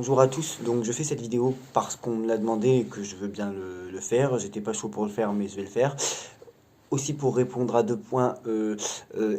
Bonjour à tous, donc je fais cette vidéo parce qu'on me l'a demandé et que je veux bien le faire. J'étais pas chaud pour le faire, mais je vais le faire. Aussi pour répondre à deux points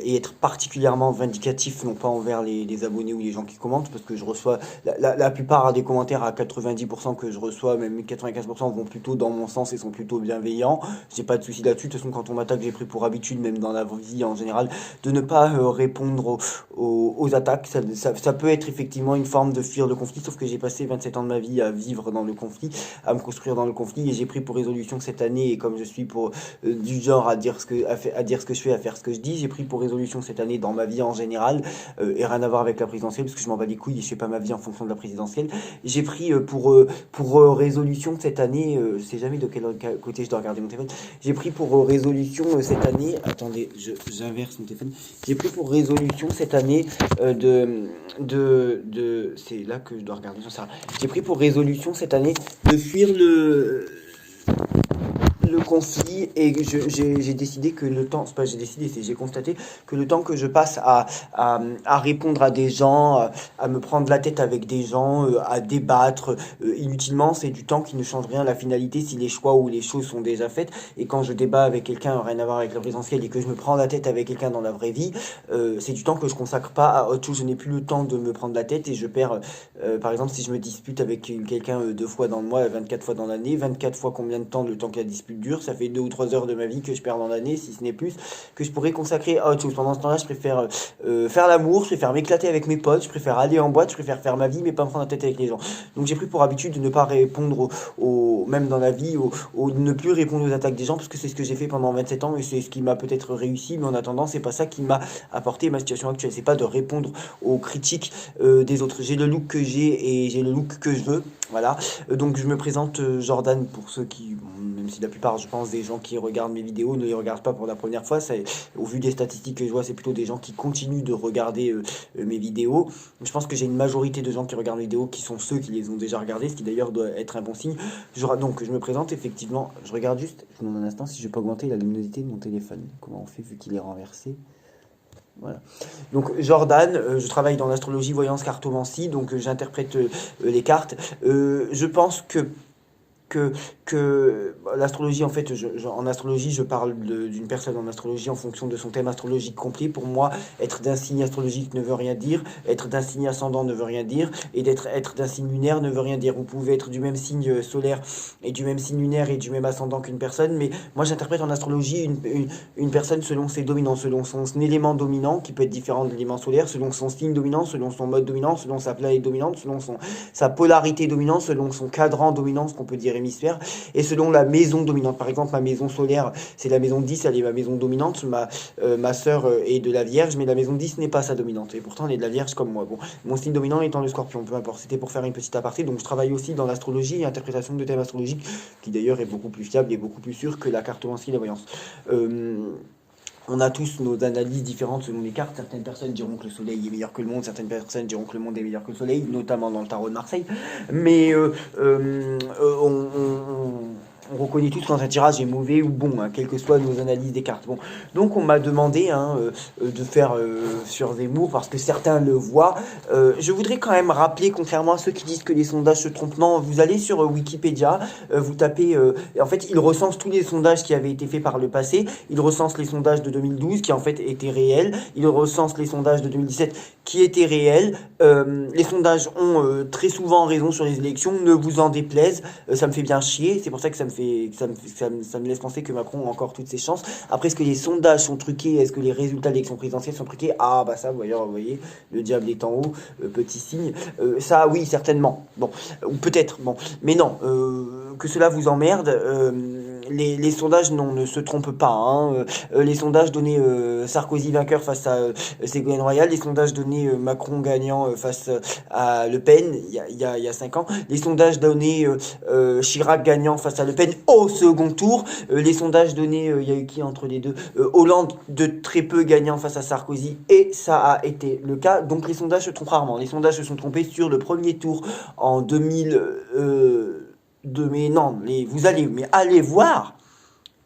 et être particulièrement vindicatif, non pas envers les abonnés ou les gens qui commentent, parce que je reçois la plupart des commentaires à 90% que je reçois, même 95% vont plutôt dans mon sens et sont plutôt bienveillants. J'ai pas de souci là-dessus. De toute façon, quand on m'attaque, j'ai pris pour habitude, même dans la vie en général, de ne pas répondre aux attaques. Ça peut être effectivement une forme de fuir le conflit, sauf que j'ai passé 27 ans de ma vie à vivre dans le conflit, à me construire dans le conflit, et j'ai pris pour résolution cette année, et comme je suis pour du genre à dire ce que je fais, à faire ce que je dis, j'ai pris pour résolution cette année dans ma vie en général, et rien à voir avec la présidentielle, parce que je m'en bats les couilles et je fais pas ma vie en fonction de la présidentielle. J'ai pris pour résolution cette année, je sais jamais de quel côté je dois regarder mon téléphone, j'ai pris pour résolution cette année, attendez, j'inverse mon téléphone, j'ai pris pour résolution cette année c'est là que je dois regarder, j'en sais rien. J'ai pris pour résolution cette année de fuir le conflit, et j'ai décidé que le temps, c'est pas j'ai décidé, c'est j'ai constaté que le temps que je passe à répondre à des gens, à me prendre la tête avec des gens, à débattre inutilement, c'est du temps qui ne change rien à la finalité si les choix ou les choses sont déjà faites. Et quand je débat avec quelqu'un, rien à voir avec la présidentielle, et que je me prends la tête avec quelqu'un dans la vraie vie, c'est du temps que je consacre pas à autre chose. Je n'ai plus le temps de me prendre la tête, et je perds, par exemple, si je me dispute avec quelqu'un 2 fois dans le mois, 24 fois dans l'année, 24 fois combien de temps, le temps que la dispute dure, ça fait 2 ou 3 heures de ma vie que je perds dans l'année, si ce n'est plus, que je pourrais consacrer à autre chose. Pendant ce temps-là, je préfère faire l'amour, je préfère m'éclater avec mes potes, je préfère aller en boîte, je préfère faire ma vie, mais pas me prendre la tête avec les gens. Donc j'ai pris pour habitude de ne pas répondre même dans la vie, ne plus répondre aux attaques des gens, parce que c'est ce que j'ai fait pendant 27 ans, et c'est ce qui m'a peut-être réussi, mais en attendant, c'est pas ça qui m'a apporté ma situation actuelle. C'est pas de répondre aux critiques des autres. J'ai le look que j'ai, et j'ai le look que je veux. Voilà, donc je me présente Jordan, pour ceux qui, même si la plupart, je pense, des gens qui regardent mes vidéos ne les regardent pas pour la première fois, au vu des statistiques que je vois, c'est plutôt des gens qui continuent de regarder mes vidéos. Je pense que j'ai une majorité de gens qui regardent mes vidéos qui sont ceux qui les ont déjà regardées, ce qui d'ailleurs doit être un bon signe. Donc je me présente effectivement, je regarde juste, je vous demande un instant si je peux augmenter la luminosité de mon téléphone. Comment on fait vu qu'il est renversé? Voilà. Donc Jordan, je travaille dans l'astrologie, voyance, cartomancie, donc j'interprète les cartes. Je pense que l'astrologie, en fait, en astrologie, je parle d'une personne en astrologie en fonction de son thème astrologique complet. Pour moi, être d'un signe astrologique ne veut rien dire, être d'un signe ascendant ne veut rien dire, et être d'un signe lunaire ne veut rien dire. Vous pouvez être du même signe solaire et du même signe lunaire et du même ascendant qu'une personne, mais moi j'interprète en astrologie une personne selon ses dominants, selon son élément dominant, qui peut être différent de l'élément solaire, selon son signe dominant, selon son mode dominant, selon sa planète dominante, selon sa polarité dominante, selon son cadran dominant, ce qu'on peut dire hémisphère, et selon la maison dominante. Par exemple, ma maison solaire, c'est la maison 10, elle est ma maison dominante. Ma sœur est de la Vierge, mais la maison 10 n'est pas sa dominante, et pourtant elle est de la Vierge comme moi. Bon, mon signe dominant étant le Scorpion, peu importe, c'était pour faire une petite aparté. Donc je travaille aussi dans l'astrologie et l'interprétation de thèmes astrologiques, qui d'ailleurs est beaucoup plus fiable et beaucoup plus sûr que la cartomancie et la voyance. On a tous nos analyses différentes selon les cartes. Certaines personnes diront que le soleil est meilleur que le monde, certaines personnes diront que le monde est meilleur que le soleil, notamment dans le tarot de Marseille. Mais on reconnaît tous quand un tirage est mauvais ou bon, hein, quelles que soient nos analyses des cartes. Bon, donc on m'a demandé de faire sur Zemmour, parce que certains le voient. Je voudrais quand même rappeler, contrairement à ceux qui disent que les sondages se trompent, non, vous allez sur Wikipédia, vous tapez, en fait, il recense tous les sondages qui avaient été faits par le passé. Il recense les sondages de 2012 qui en fait étaient réels. Il recense les sondages de 2017 qui étaient réels. Les sondages ont très souvent raison sur les élections, ne vous en déplaise. Ça me fait bien chier, c'est pour ça que ça me laisse penser que Macron a encore toutes ses chances. Après, est-ce que les sondages sont truqués? Est-ce que les résultats de l'élection présidentielle sont truqués? Ah bah ça, vous voyez, le diable est en haut, petit signe. Ça, oui, certainement. Bon, ou peut-être, bon. Mais non, que cela vous emmerde. Les sondages ne se trompent pas, hein. Les sondages donnaient Sarkozy vainqueur face à Ségolène Royal, les sondages donnaient Macron gagnant face à Le Pen il y a 5 ans, les sondages donnaient Chirac gagnant face à Le Pen au second tour, les sondages donnaient, il y a eu qui entre les deux, Hollande de très peu gagnant face à Sarkozy, et ça a été le cas. Donc les sondages se trompent rarement. Les sondages se sont trompés sur le premier tour en 2000... mais non, vous allez voir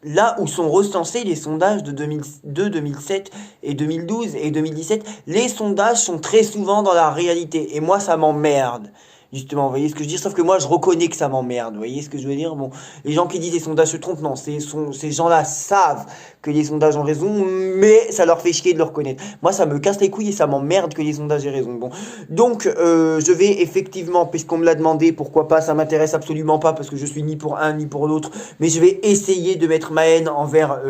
là où sont recensés les sondages de 2002, 2007 et 2012 et 2017. Les sondages sont très souvent dans la réalité, et moi ça m'emmerde. Justement, vous voyez ce que je veux dire? Sauf que moi, je reconnais que ça m'emmerde. Vous voyez ce que je veux dire? Bon, les gens qui disent les sondages se trompent, non, ces gens-là savent que les sondages ont raison, mais ça leur fait chier de le reconnaître. Moi, ça me casse les couilles et ça m'emmerde que les sondages aient raison. Bon, donc, je vais effectivement, puisqu'on me l'a demandé, pourquoi pas, ça m'intéresse absolument pas parce que je suis ni pour un ni pour l'autre, mais je vais essayer de mettre ma haine envers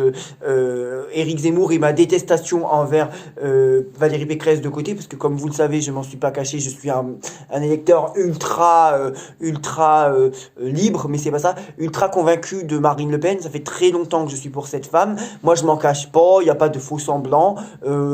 Éric Zemmour et ma détestation envers Valérie Pécresse de côté, parce que comme vous le savez, je m'en suis pas caché, je suis un électeur ultra libre, mais c'est pas ça, ultra convaincu de Marine Le Pen. Ça fait très longtemps que je suis pour cette femme. Moi, je m'en cache pas, il n'y a pas de faux semblants.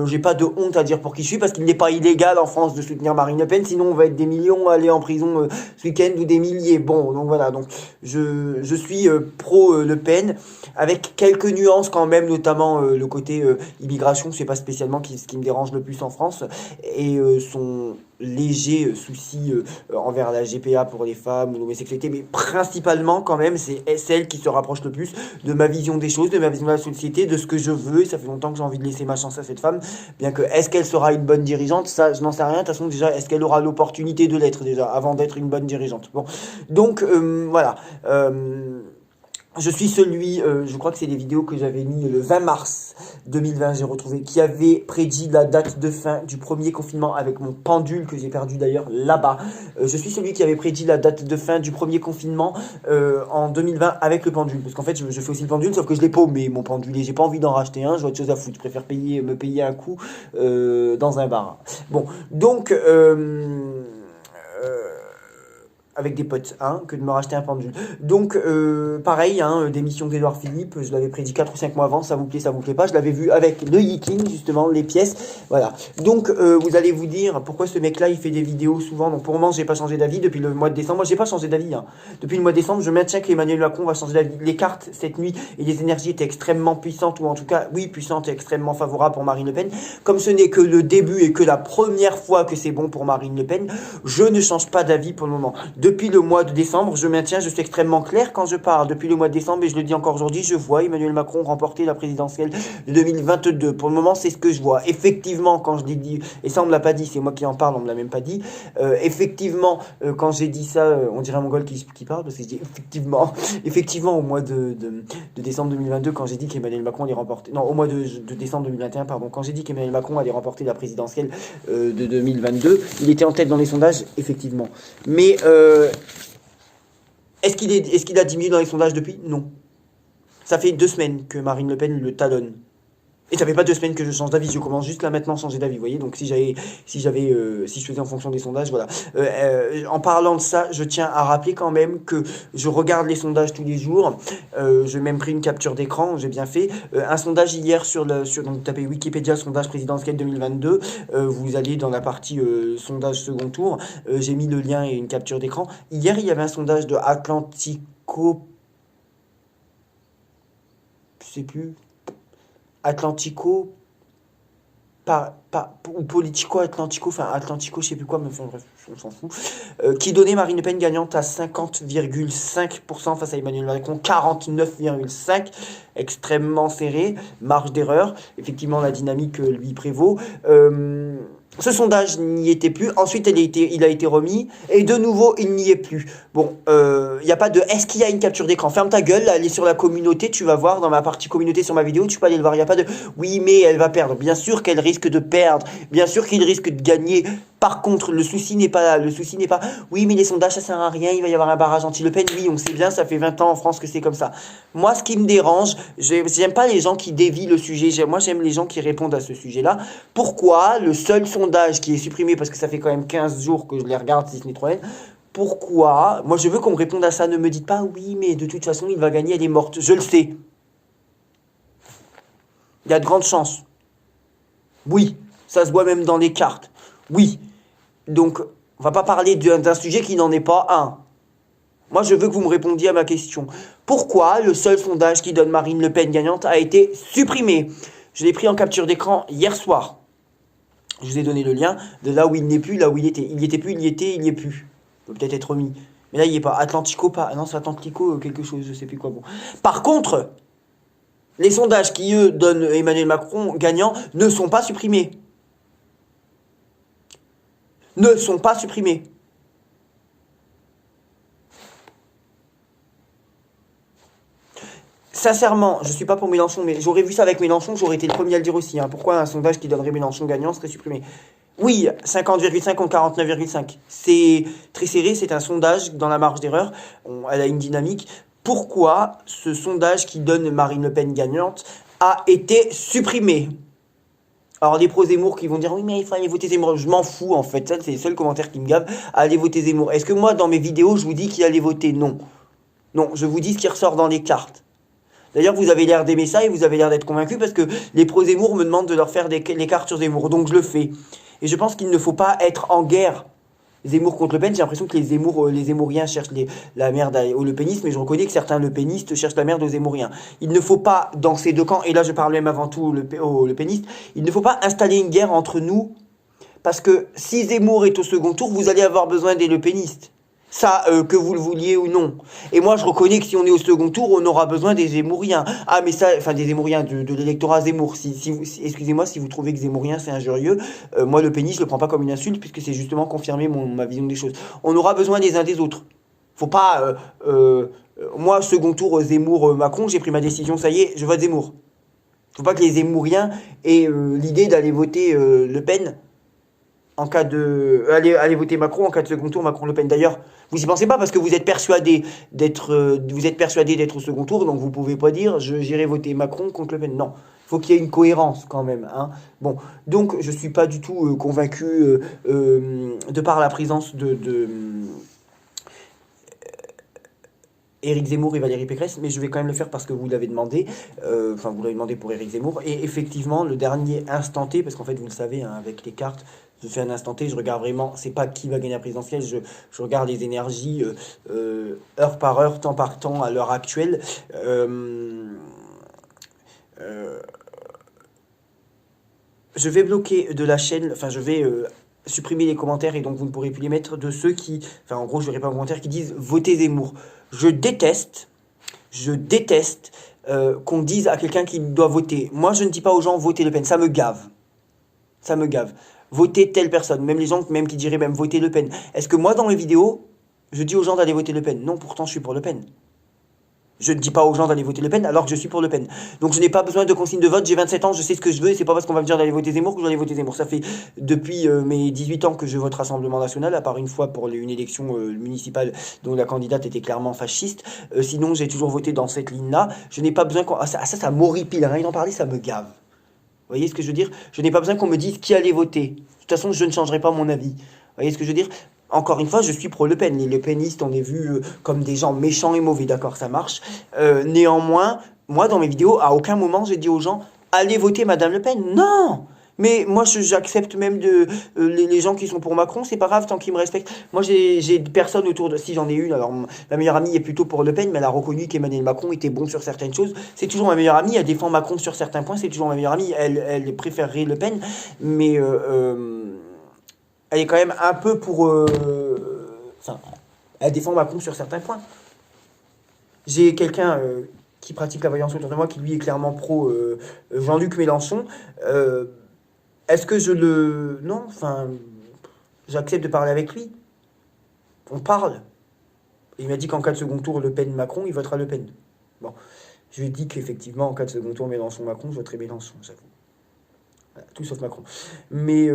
J'ai pas de honte à dire pour qui je suis, parce qu'il n'est pas illégal en France de soutenir Marine Le Pen, sinon on va être des millions à aller en prison ce week-end, ou des milliers. Bon, donc voilà, donc je suis pro Le Pen, avec quelques nuances quand même, notamment le côté immigration, c'est pas spécialement ce qui me dérange le plus en France, et son léger souci envers la GPA pour les femmes ou l'homosexualité, mais principalement quand même c'est celle qui se rapproche le plus de ma vision des choses, de ma vision de la société, de ce que je veux. Et ça fait longtemps que j'ai envie de laisser ma chance à cette femme, bien que est-ce qu'elle sera une bonne dirigeante, ça je n'en sais rien. De toute façon, déjà, est-ce qu'elle aura l'opportunité de l'être déjà avant d'être une bonne dirigeante? Bon, donc voilà. Je suis celui, je crois que c'est des vidéos que j'avais mis le 20 mars 2020, j'ai retrouvé, qui avait prédit la date de fin du premier confinement avec mon pendule, que j'ai perdu d'ailleurs là-bas. Je suis celui qui avait prédit la date de fin du premier confinement en 2020 avec le pendule. Parce qu'en fait, je fais aussi le pendule, sauf que je l'ai paumé, mon pendule, et j'ai pas envie d'en racheter un, j'ai autre chose à foutre. Je préfère me payer un coup dans un bar. Bon, donc... avec des potes, hein, que de me racheter un pendule. Donc, pareil, hein, d'émission d'Edouard Philippe, je l'avais prédit 4 ou 5 mois avant, ça vous plaît pas, je l'avais vu avec le Yiking, justement, les pièces, voilà. Donc, vous allez vous dire, pourquoi ce mec-là, il fait des vidéos souvent? Donc, pour le moment, j'ai pas changé d'avis depuis le mois de décembre. Moi, j'ai pas changé d'avis, hein. Depuis le mois de décembre, je maintiens qu'Emmanuel Macron va changer d'avis. Les cartes, cette nuit, et les énergies étaient extrêmement puissantes, ou en tout cas, oui, puissantes et extrêmement favorables pour Marine Le Pen. Comme ce n'est que le début et que la première fois que c'est bon pour Marine Le Pen, je ne change pas d'avis pour le moment. Depuis le mois de décembre, je maintiens, je suis extrêmement clair quand je parle. Depuis le mois de décembre, et je le dis encore aujourd'hui, je vois Emmanuel Macron remporter la présidentielle de 2022. Pour le moment, c'est ce que je vois. Effectivement, quand je l'ai dit, et ça on me l'a pas dit, c'est moi qui en parle, on me l'a même pas dit. Effectivement, quand j'ai dit ça, on dirait un mongol qui parle, parce que je dis effectivement au mois de décembre 2022, quand j'ai dit qu'Emmanuel Macron allait remporter, non, au mois de décembre 2021, pardon, quand j'ai dit qu'Emmanuel Macron allait remporter la présidentielle de 2022, il était en tête dans les sondages, effectivement. Mais est-ce qu'il a diminué dans les sondages depuis? Non. Ça fait 2 semaines que Marine Le Pen le talonne. Et ça fait pas 2 semaines que je change d'avis, je commence juste là maintenant à changer d'avis, vous voyez. Donc si je faisais en fonction des sondages, voilà. En parlant de ça, je tiens à rappeler quand même que je regarde les sondages tous les jours. J'ai même pris une capture d'écran, j'ai bien fait. Un sondage hier donc vous tapez Wikipédia sondage présidentiel 2022. Vous allez dans la partie sondage second tour. J'ai mis le lien et une capture d'écran. Hier, il y avait un sondage de Atlantico, je sais plus. Atlantico, ou Politico Atlantico, enfin Atlantico, je sais plus quoi, mais enfin, bref, on s'en fout, qui donnait Marine Le Pen gagnante à 50,5% face à Emmanuel Macron, 49,5%, extrêmement serré, marge d'erreur, effectivement la dynamique lui prévaut. Ce sondage n'y était plus. Ensuite, il a été remis. Et de nouveau, il n'y est plus. Bon, il n'y a pas de... Est-ce qu'il y a une capture d'écran? Ferme ta gueule, allez sur la communauté, tu vas voir dans ma partie communauté sur ma vidéo, tu peux aller le voir. Il n'y a pas de... Oui, mais elle va perdre. Bien sûr qu'elle risque de perdre. Bien sûr qu'il risque de gagner. Par contre, le souci n'est pas là. Le souci n'est pas... Oui, mais les sondages, ça sert à rien. Il va y avoir un barrage anti-Le Pen. Oui, on sait bien, ça fait 20 ans en France que c'est comme ça. Moi, ce qui me dérange, j'aime pas les gens qui dévient le sujet. Moi, j'aime les gens qui répondent à ce sujet-là. Pourquoi le seul sondage qui est supprimé, parce que ça fait quand même 15 jours que je les regarde, si ce n'est trop même, pourquoi? Moi, je veux qu'on me réponde à ça. Ne me dites pas, oui, mais de toute façon, il va gagner, elle est morte. Je le sais. Il y a de grandes chances. Oui, ça se voit même dans les cartes. Oui. Donc, on va pas parler d'un sujet qui n'en est pas un. Moi, je veux que vous me répondiez à ma question. Pourquoi le seul sondage qui donne Marine Le Pen gagnante a été supprimé? Je l'ai pris en capture d'écran hier soir. Je vous ai donné le lien de là où il n'est plus, là où il était. Il n'y était plus, il y était, il n'y est plus. Il peut peut-être être remis. Mais là, il n'y est pas. Atlantico, pas. Ah non, c'est Atlantico quelque chose, je sais plus quoi. Bon. Par contre, les sondages qui, eux, donnent Emmanuel Macron gagnant ne sont pas supprimés. Ne sont pas supprimés. sincèrement, je suis pas pour Mélenchon, mais j'aurais vu ça avec Mélenchon, j'aurais été le premier à le dire aussi. Hein. Pourquoi un sondage qui donnerait Mélenchon gagnant serait supprimé? Oui, 50,5 contre 49,5. C'est très serré, c'est un sondage dans la marge d'erreur. Elle a une dynamique. Pourquoi ce sondage qui donne Marine Le Pen gagnante a été supprimé? Alors, les pro-Zemmour qui vont dire oui, mais il faut aller voter Zemmour. Je m'en fous en fait. Ça, c'est le seul commentaire qui me gave. Allez voter Zemmour. Est-ce que moi, dans mes vidéos, je vous dis qui allait voter? Non. Non, je vous dis ce qui ressort dans les cartes. D'ailleurs, vous avez l'air d'aimer ça et vous avez l'air d'être convaincu parce que les pro-Zemmour me demandent de leur faire les cartes sur Zemmour. Donc, je le fais. Et je pense qu'il ne faut pas être en guerre. Zemmour contre Le Pen, j'ai l'impression que les Zemmouriens cherchent la merde au lepénisme, mais je reconnais que certains lepénistes cherchent la merde aux Zemmouriens. Il ne faut pas, dans ces deux camps, et là je parle même avant tout aux lepénistes, il ne faut pas installer une guerre entre nous, parce que si Zemmour est au second tour, vous allez avoir besoin des lepénistes. Ça, que vous le vouliez ou non. Et moi, je reconnais que si on est au second tour, on aura besoin des Zemmouriens. Ah, mais ça, enfin des Zemmouriens, de l'électorat Zemmour. Excusez-moi si vous trouvez que Zemmourien c'est injurieux. Moi, le pénis, je le prends pas comme une insulte, puisque c'est justement confirmer ma vision des choses. On aura besoin des uns des autres. Faut pas... moi, second tour, Zemmour-Macron, j'ai pris ma décision, ça y est, je vote Zemmour. Faut pas que les Zemmouriens aient l'idée d'aller voter Le Pen en cas de... Allez voter Macron en cas de second tour, Macron-Le Pen. D'ailleurs, vous y pensez pas parce que vous êtes persuadé d'être au second tour, donc vous pouvez pas dire j'irai voter Macron contre Le Pen. Non, faut qu'il y ait une cohérence quand même. Hein. Bon, donc je suis pas du tout convaincu de par la présence de Éric Zemmour et Valérie Pécresse, mais je vais quand même le faire parce que vous l'avez demandé. Enfin, vous l'avez demandé pour Éric Zemmour. Et effectivement, le dernier instant T, parce qu'en fait, vous le savez, hein, avec les cartes, je fais un instant T, je regarde vraiment, c'est pas qui va gagner la présidentielle, je regarde les énergies heure par heure, temps par temps, à l'heure actuelle. Je vais bloquer de la chaîne, enfin, je vais supprimer les commentaires et donc vous ne pourrez plus les mettre de ceux qui, enfin, en gros, je n'aurai pas de commentaires qui disent votez Zemmour. Je déteste qu'on dise à quelqu'un qui doit voter. Moi, je ne dis pas aux gens votez Le Pen, ça me gave. Ça me gave. Votez telle personne, même les gens même qui diraient même voter Le Pen. Est-ce que moi, dans mes vidéos, je dis aux gens d'aller voter Le Pen? Non, pourtant, je suis pour Le Pen. Je ne dis pas aux gens d'aller voter Le Pen alors que je suis pour Le Pen. Donc je n'ai pas besoin de consigne de vote, j'ai 27 ans, je sais ce que je veux et c'est pas parce qu'on va me dire d'aller voter Zemmour que je vais aller voter Zemmour. Ça fait depuis mes 18 ans que je vote Rassemblement National, à part une fois pour une élection municipale dont la candidate était clairement fasciste. Sinon j'ai toujours voté dans cette ligne-là. Je n'ai pas besoin qu'on... ça m'horripile, rien d'en parler, ça me gave. Vous voyez ce que je veux dire? Je n'ai pas besoin qu'on me dise qui allait voter. De toute façon, je ne changerai pas mon avis. Vous voyez ce que je veux dire? Encore une fois, je suis pro Le Pen. Les Le Penistes, on est vus comme des gens méchants et mauvais, d'accord, ça marche. Néanmoins, moi, dans mes vidéos, à aucun moment, j'ai dit aux gens, allez voter Madame Le Pen. Non! Mais moi, j'accepte même les gens qui sont pour Macron, c'est pas grave tant qu'ils me respectent. Moi, j'ai personne autour de... Si j'en ai une, alors ma meilleure amie est plutôt pour Le Pen, mais elle a reconnu qu'Emmanuel Macron était bon sur certaines choses. C'est toujours ma meilleure amie, elle défend Macron sur certains points, c'est toujours ma meilleure amie, elle préférerait Le Pen, mais elle est quand même un peu pour... Enfin, elle défend Macron sur certains points. J'ai quelqu'un qui pratique la voyance autour de moi qui lui est clairement pro Jean-Luc Mélenchon. Est-ce que je le... Non, enfin... J'accepte de parler avec lui. On parle. Il m'a dit qu'en cas de second tour Le Pen-Macron, il votera Le Pen. Bon. Je lui ai dit qu'effectivement, en cas de second tour Mélenchon-Macron, je voterai Mélenchon, j'avoue. Voilà, tout sauf Macron. Mais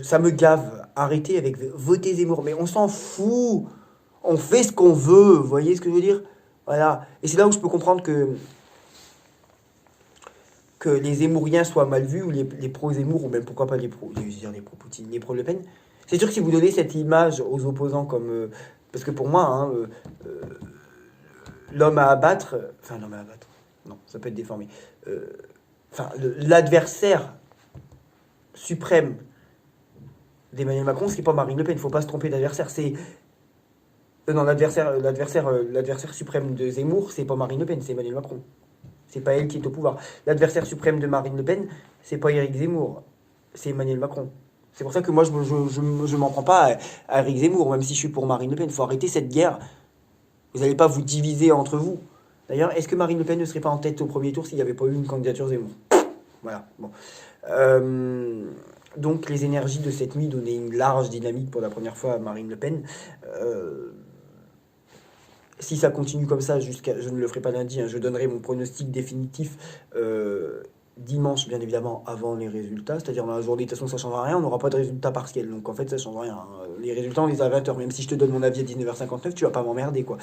ça me gave. Arrêtez avec voter Zemmour. Mais on s'en fout. On fait ce qu'on veut. Vous voyez ce que je veux dire? Voilà. Et c'est là où je peux comprendre que les Zemmouriens soient mal vus, ou les pro-Zemmour, ou même pourquoi pas les pro-Poutine, les pro-Le Pen. C'est sûr que si vous donnez cette image aux opposants comme... parce que pour moi, hein, l'homme à abattre... Enfin, l'homme à abattre. Non, ça peut être déformé. Enfin, l'adversaire suprême d'Emmanuel Macron, c'est pas Marine Le Pen. Il ne faut pas se tromper d'adversaire. C'est... non, l'adversaire suprême de Zemmour, c'est pas Marine Le Pen, c'est Emmanuel Macron. C'est pas elle qui est au pouvoir. L'adversaire suprême de Marine Le Pen, c'est pas Éric Zemmour, c'est Emmanuel Macron. C'est pour ça que moi, je m'en prends pas à Éric Zemmour, même si je suis pour Marine Le Pen. Il faut arrêter cette guerre. Vous n'allez pas vous diviser entre vous. D'ailleurs, est-ce que Marine Le Pen ne serait pas en tête au premier tour s'il n'y avait pas eu une candidature Zemmour? Voilà, bon. Donc, les énergies de cette nuit donnaient une large dynamique pour la première fois à Marine Le Pen. Si ça continue comme ça, je ne le ferai pas lundi, hein, je donnerai mon pronostic définitif dimanche, bien évidemment, avant les résultats. C'est-à-dire dans la journée, de toute façon, ça ne changera rien, on n'aura pas de résultats partiels. Donc en fait, ça ne change rien, hein. Les résultats, on les a à 20h. Même si je te donne mon avis à 19h59, tu vas pas m'emmerder, quoi.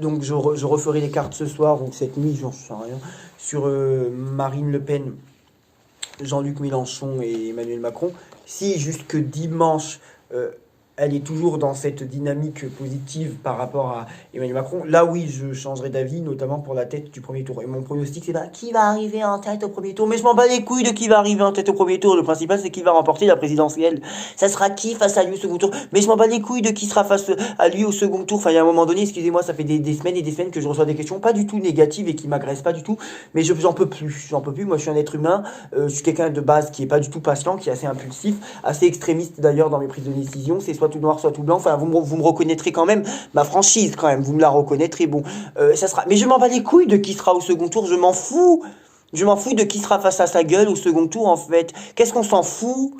Donc je referai les cartes ce soir ou cette nuit, j'en sais rien, sur Marine Le Pen, Jean-Luc Mélenchon et Emmanuel Macron. Si jusque dimanche, elle est toujours dans cette dynamique positive par rapport à Emmanuel Macron, là oui, je changerai d'avis, notamment pour la tête du premier tour. Et mon pronostic, c'est pas qui va arriver en tête au premier tour, mais je m'en bats les couilles de qui va arriver en tête au premier tour. Le principal, c'est qui va remporter la présidentielle. Ça sera qui face à lui au second tour, mais je m'en bats les couilles de qui sera face à lui au second tour. Enfin, il y a un moment donné, excusez-moi, ça fait des semaines et des semaines que je reçois des questions pas du tout négatives et qui m'agressent pas du tout, mais j'en peux plus. J'en peux plus. Moi, je suis un être humain, je suis quelqu'un de base qui est pas du tout patient, qui est assez impulsif, assez extrémiste d'ailleurs dans mes prises de décision. C'est soit tout noir, soit tout blanc. Enfin, vous me reconnaîtrez quand même, ma franchise quand même, vous me la reconnaîtrez. Bon, ça sera. Mais je m'en bats les couilles de qui sera au second tour. Je m'en fous. Je m'en fous de qui sera face à sa gueule au second tour en fait. Qu'est-ce qu'on s'en fout?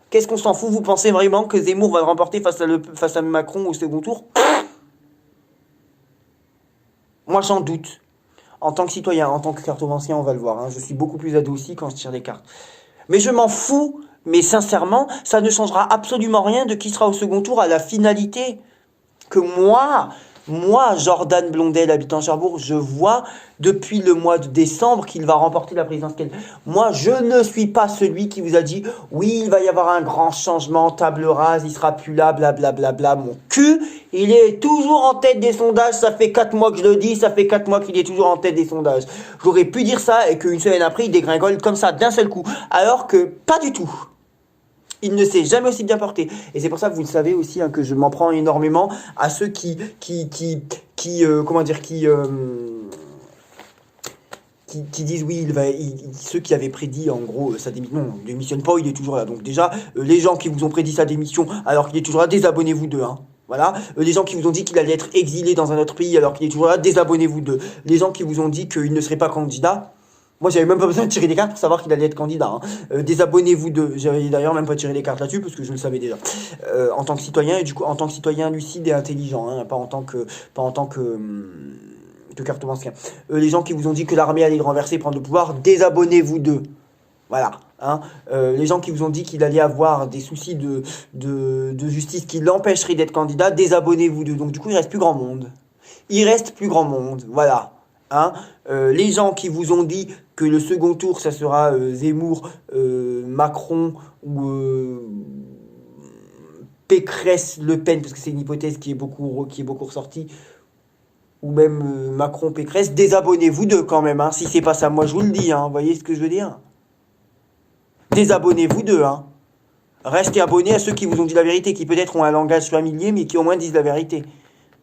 Qu'est-ce qu'on s'en fout? Vous pensez vraiment que Zemmour va le remporter face à Macron au second tour? Moi, j'en doute. En tant que citoyen, en tant que cartomancien, on va le voir, hein. Je suis beaucoup plus adouci quand je tire les cartes. Mais je m'en fous. Mais sincèrement, ça ne changera absolument rien de qui sera au second tour à la finalité. Que moi, Jordan Blondel, habitant Cherbourg, je vois depuis le mois de décembre qu'il va remporter la présidentielle. Moi, je ne suis pas celui qui vous a dit « Oui, il va y avoir un grand changement, table rase, il sera plus là, blablabla. Bla, bla, bla. » Mon cul, il est toujours en tête des sondages. Ça fait 4 mois que je le dis, ça fait 4 mois qu'il est toujours en tête des sondages. J'aurais pu dire ça et qu'une semaine après, il dégringole comme ça, d'un seul coup. Alors que pas du tout. Il ne s'est jamais aussi bien porté. Et c'est pour ça que vous le savez aussi, hein, que je m'en prends énormément à ceux qui disent oui, ceux qui avaient prédit en gros sa démission. Non, il ne démissionne pas, il est toujours là. Donc déjà, les gens qui vous ont prédit sa démission alors qu'il est toujours là, désabonnez-vous d'eux. Hein. Voilà. Les gens qui vous ont dit qu'il allait être exilé dans un autre pays alors qu'il est toujours là, désabonnez-vous d'eux. Les gens qui vous ont dit qu'il ne serait pas candidat. Moi, j'avais même pas besoin de tirer des cartes pour savoir qu'il allait être candidat. Hein. Désabonnez-vous de. J'avais d'ailleurs même pas tiré les cartes là-dessus parce que je le savais déjà. En tant que citoyen et du coup en tant que citoyen lucide et intelligent, hein, pas en tant que cartomancien. Les gens qui vous ont dit que l'armée allait le renverser, prendre le pouvoir, désabonnez-vous d'eux. Voilà. Hein. Les gens qui vous ont dit qu'il allait avoir des soucis de justice qui l'empêcheraient d'être candidat, désabonnez-vous d'eux. Donc du coup, il reste plus grand monde. Il reste plus grand monde. Voilà. Hein, les gens qui vous ont dit que le second tour, ça sera Zemmour, Macron ou Pécresse, Le Pen, parce que c'est une hypothèse qui est beaucoup ressortie, ou même Macron, Pécresse, désabonnez-vous d'eux quand même, hein, si c'est pas ça, moi je vous le dis, hein, vous voyez ce que je veux dire? Désabonnez-vous d'eux, hein. Restez abonnés à ceux qui vous ont dit la vérité, qui peut-être ont un langage familier, mais qui au moins disent la vérité.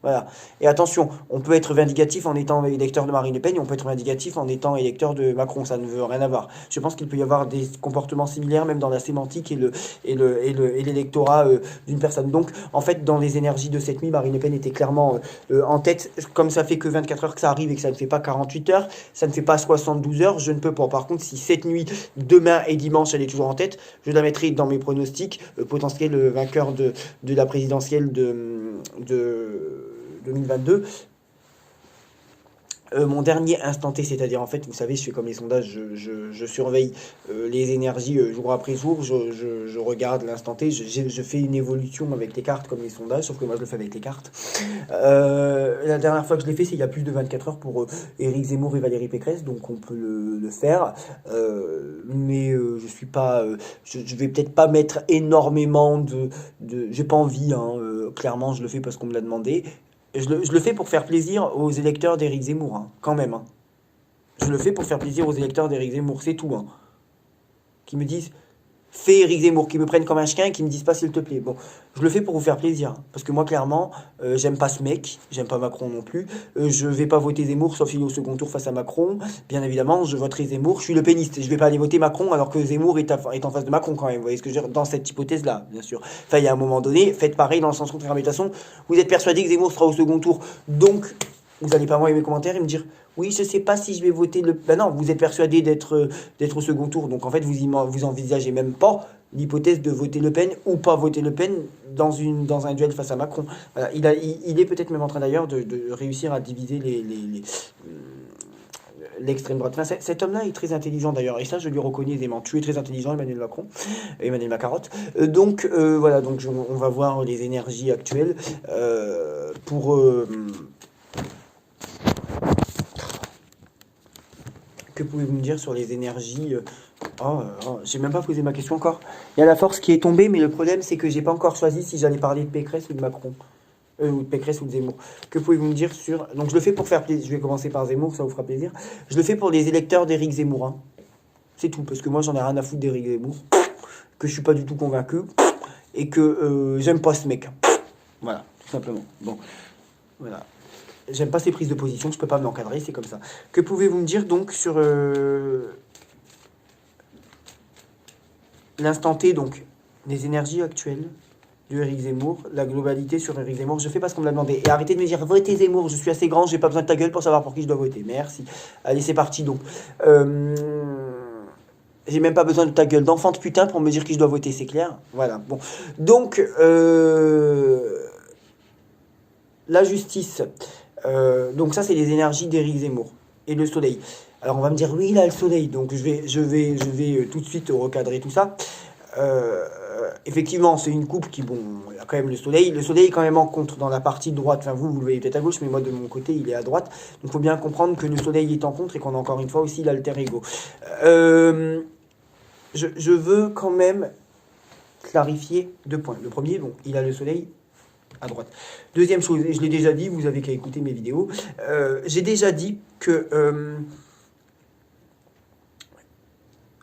Voilà. Et attention, on peut être vindicatif en étant électeur de Marine Le Pen et on peut être vindicatif en étant électeur de Macron, ça ne veut rien avoir. Je pense qu'il peut y avoir des comportements similaires même dans la sémantique et l'électorat d'une personne. Donc, en fait, dans les énergies de cette nuit, Marine Le Pen était clairement en tête. Comme ça fait que 24 heures que ça arrive et que ça ne fait pas 48 heures, ça ne fait pas 72 heures, je ne peux pas. Par contre, si cette nuit, demain et dimanche, elle est toujours en tête, je la mettrai dans mes pronostics, potentiel vainqueur de la présidentielle de 2022. Mon dernier instant T, c'est-à-dire en fait, vous savez, je fais comme les sondages, je surveille les énergies jour après jour, je regarde l'instant T, je fais une évolution avec les cartes comme les sondages, sauf que moi je le fais avec les cartes. La dernière fois que je l'ai fait, c'est il y a plus de 24 heures pour Éric Zemmour et Valérie Pécresse, donc on peut le faire. Mais je suis pas, je vais peut-être pas mettre énormément j'ai pas envie, hein, clairement je le fais parce qu'on me l'a demandé. Je le fais pour faire plaisir aux électeurs d'Éric Zemmour, hein, quand même. Hein. Je le fais pour faire plaisir aux électeurs d'Éric Zemmour, c'est tout. Hein. Qui me disent, fais Éric Zemmour, qui me prennent comme un chien et qui me disent pas s'il te plaît. Bon, je le fais pour vous faire plaisir. Parce que moi, clairement, j'aime pas ce mec, j'aime pas Macron non plus. Je vais pas voter Zemmour, sauf s'il est au second tour face à Macron. Bien évidemment, je voterai Zemmour. Je suis le péniste. Je vais pas aller voter Macron alors que Zemmour est en face de Macron quand même. Vous voyez ce que je veux dire? Dans cette hypothèse-là, bien sûr. Enfin, il y a un moment donné, faites pareil dans le sens contraire. Mais de toute façon, vous êtes persuadé que Zemmour sera au second tour. Donc, vous allez pas m'envoyer mes commentaires et me dire oui, je sais pas si je vais voter le. Ben non, vous êtes persuadé d'être au second tour. Donc en fait, vous envisagez même pas l'hypothèse de voter Le Pen ou pas voter Le Pen dans un duel face à Macron. Voilà, il est peut-être même en train d'ailleurs de réussir à diviser l'extrême droite. Enfin, cet homme-là est très intelligent d'ailleurs, et ça je lui reconnais aisément. Tu es très intelligent, Emmanuel Macron, Emmanuel Macarotte. Voilà, donc on va voir les énergies actuelles que pouvez-vous me dire sur les énergies j'ai même pas posé ma question encore. Il y a la force qui est tombée, mais le problème c'est que j'ai pas encore choisi si j'allais parler de Pécresse ou de Macron. Ou de Pécresse ou de Zemmour. Que pouvez-vous me dire sur... Donc je le fais pour faire plaisir. Je vais commencer par Zemmour, ça vous fera plaisir. Je le fais pour les électeurs d'Éric Zemmour. Hein. C'est tout, parce que moi j'en ai rien à foutre d'Éric Zemmour. Que je suis pas du tout convaincu. Et que j'aime pas ce mec. Voilà, tout simplement. Bon, voilà. J'aime pas ses prises de position, je peux pas m'encadrer, c'est comme ça. Que pouvez-vous me dire donc sur l'instant T, donc les énergies actuelles de Éric Zemmour, la globalité sur Éric Zemmour, je fais parce qu'on me l'a demandé. Et arrêtez de me dire votez Zemmour, je suis assez grand, j'ai pas besoin de ta gueule pour savoir pour qui je dois voter. Merci. Allez, c'est parti donc. J'ai même pas besoin de ta gueule d'enfant de putain pour me dire qui je dois voter, c'est clair? Voilà, bon. Donc, la justice. Donc ça, c'est les énergies d'Éric Zemmour. Et le soleil. Alors on va me dire, oui, là, le soleil. Donc je vais tout de suite recadrer tout ça. Effectivement, c'est une coupe qui, bon, il y a quand même le soleil. Le soleil est quand même en contre dans la partie droite. Enfin, vous le voyez peut-être à gauche, mais moi, de mon côté, il est à droite. Donc, il faut bien comprendre que le soleil est en contre et qu'on a encore une fois aussi l'alter ego. Je veux quand même clarifier 2 points. Le premier, bon, il a le soleil à droite. Deuxième chose, et je l'ai déjà dit, vous avez qu'à écouter mes vidéos, j'ai déjà dit que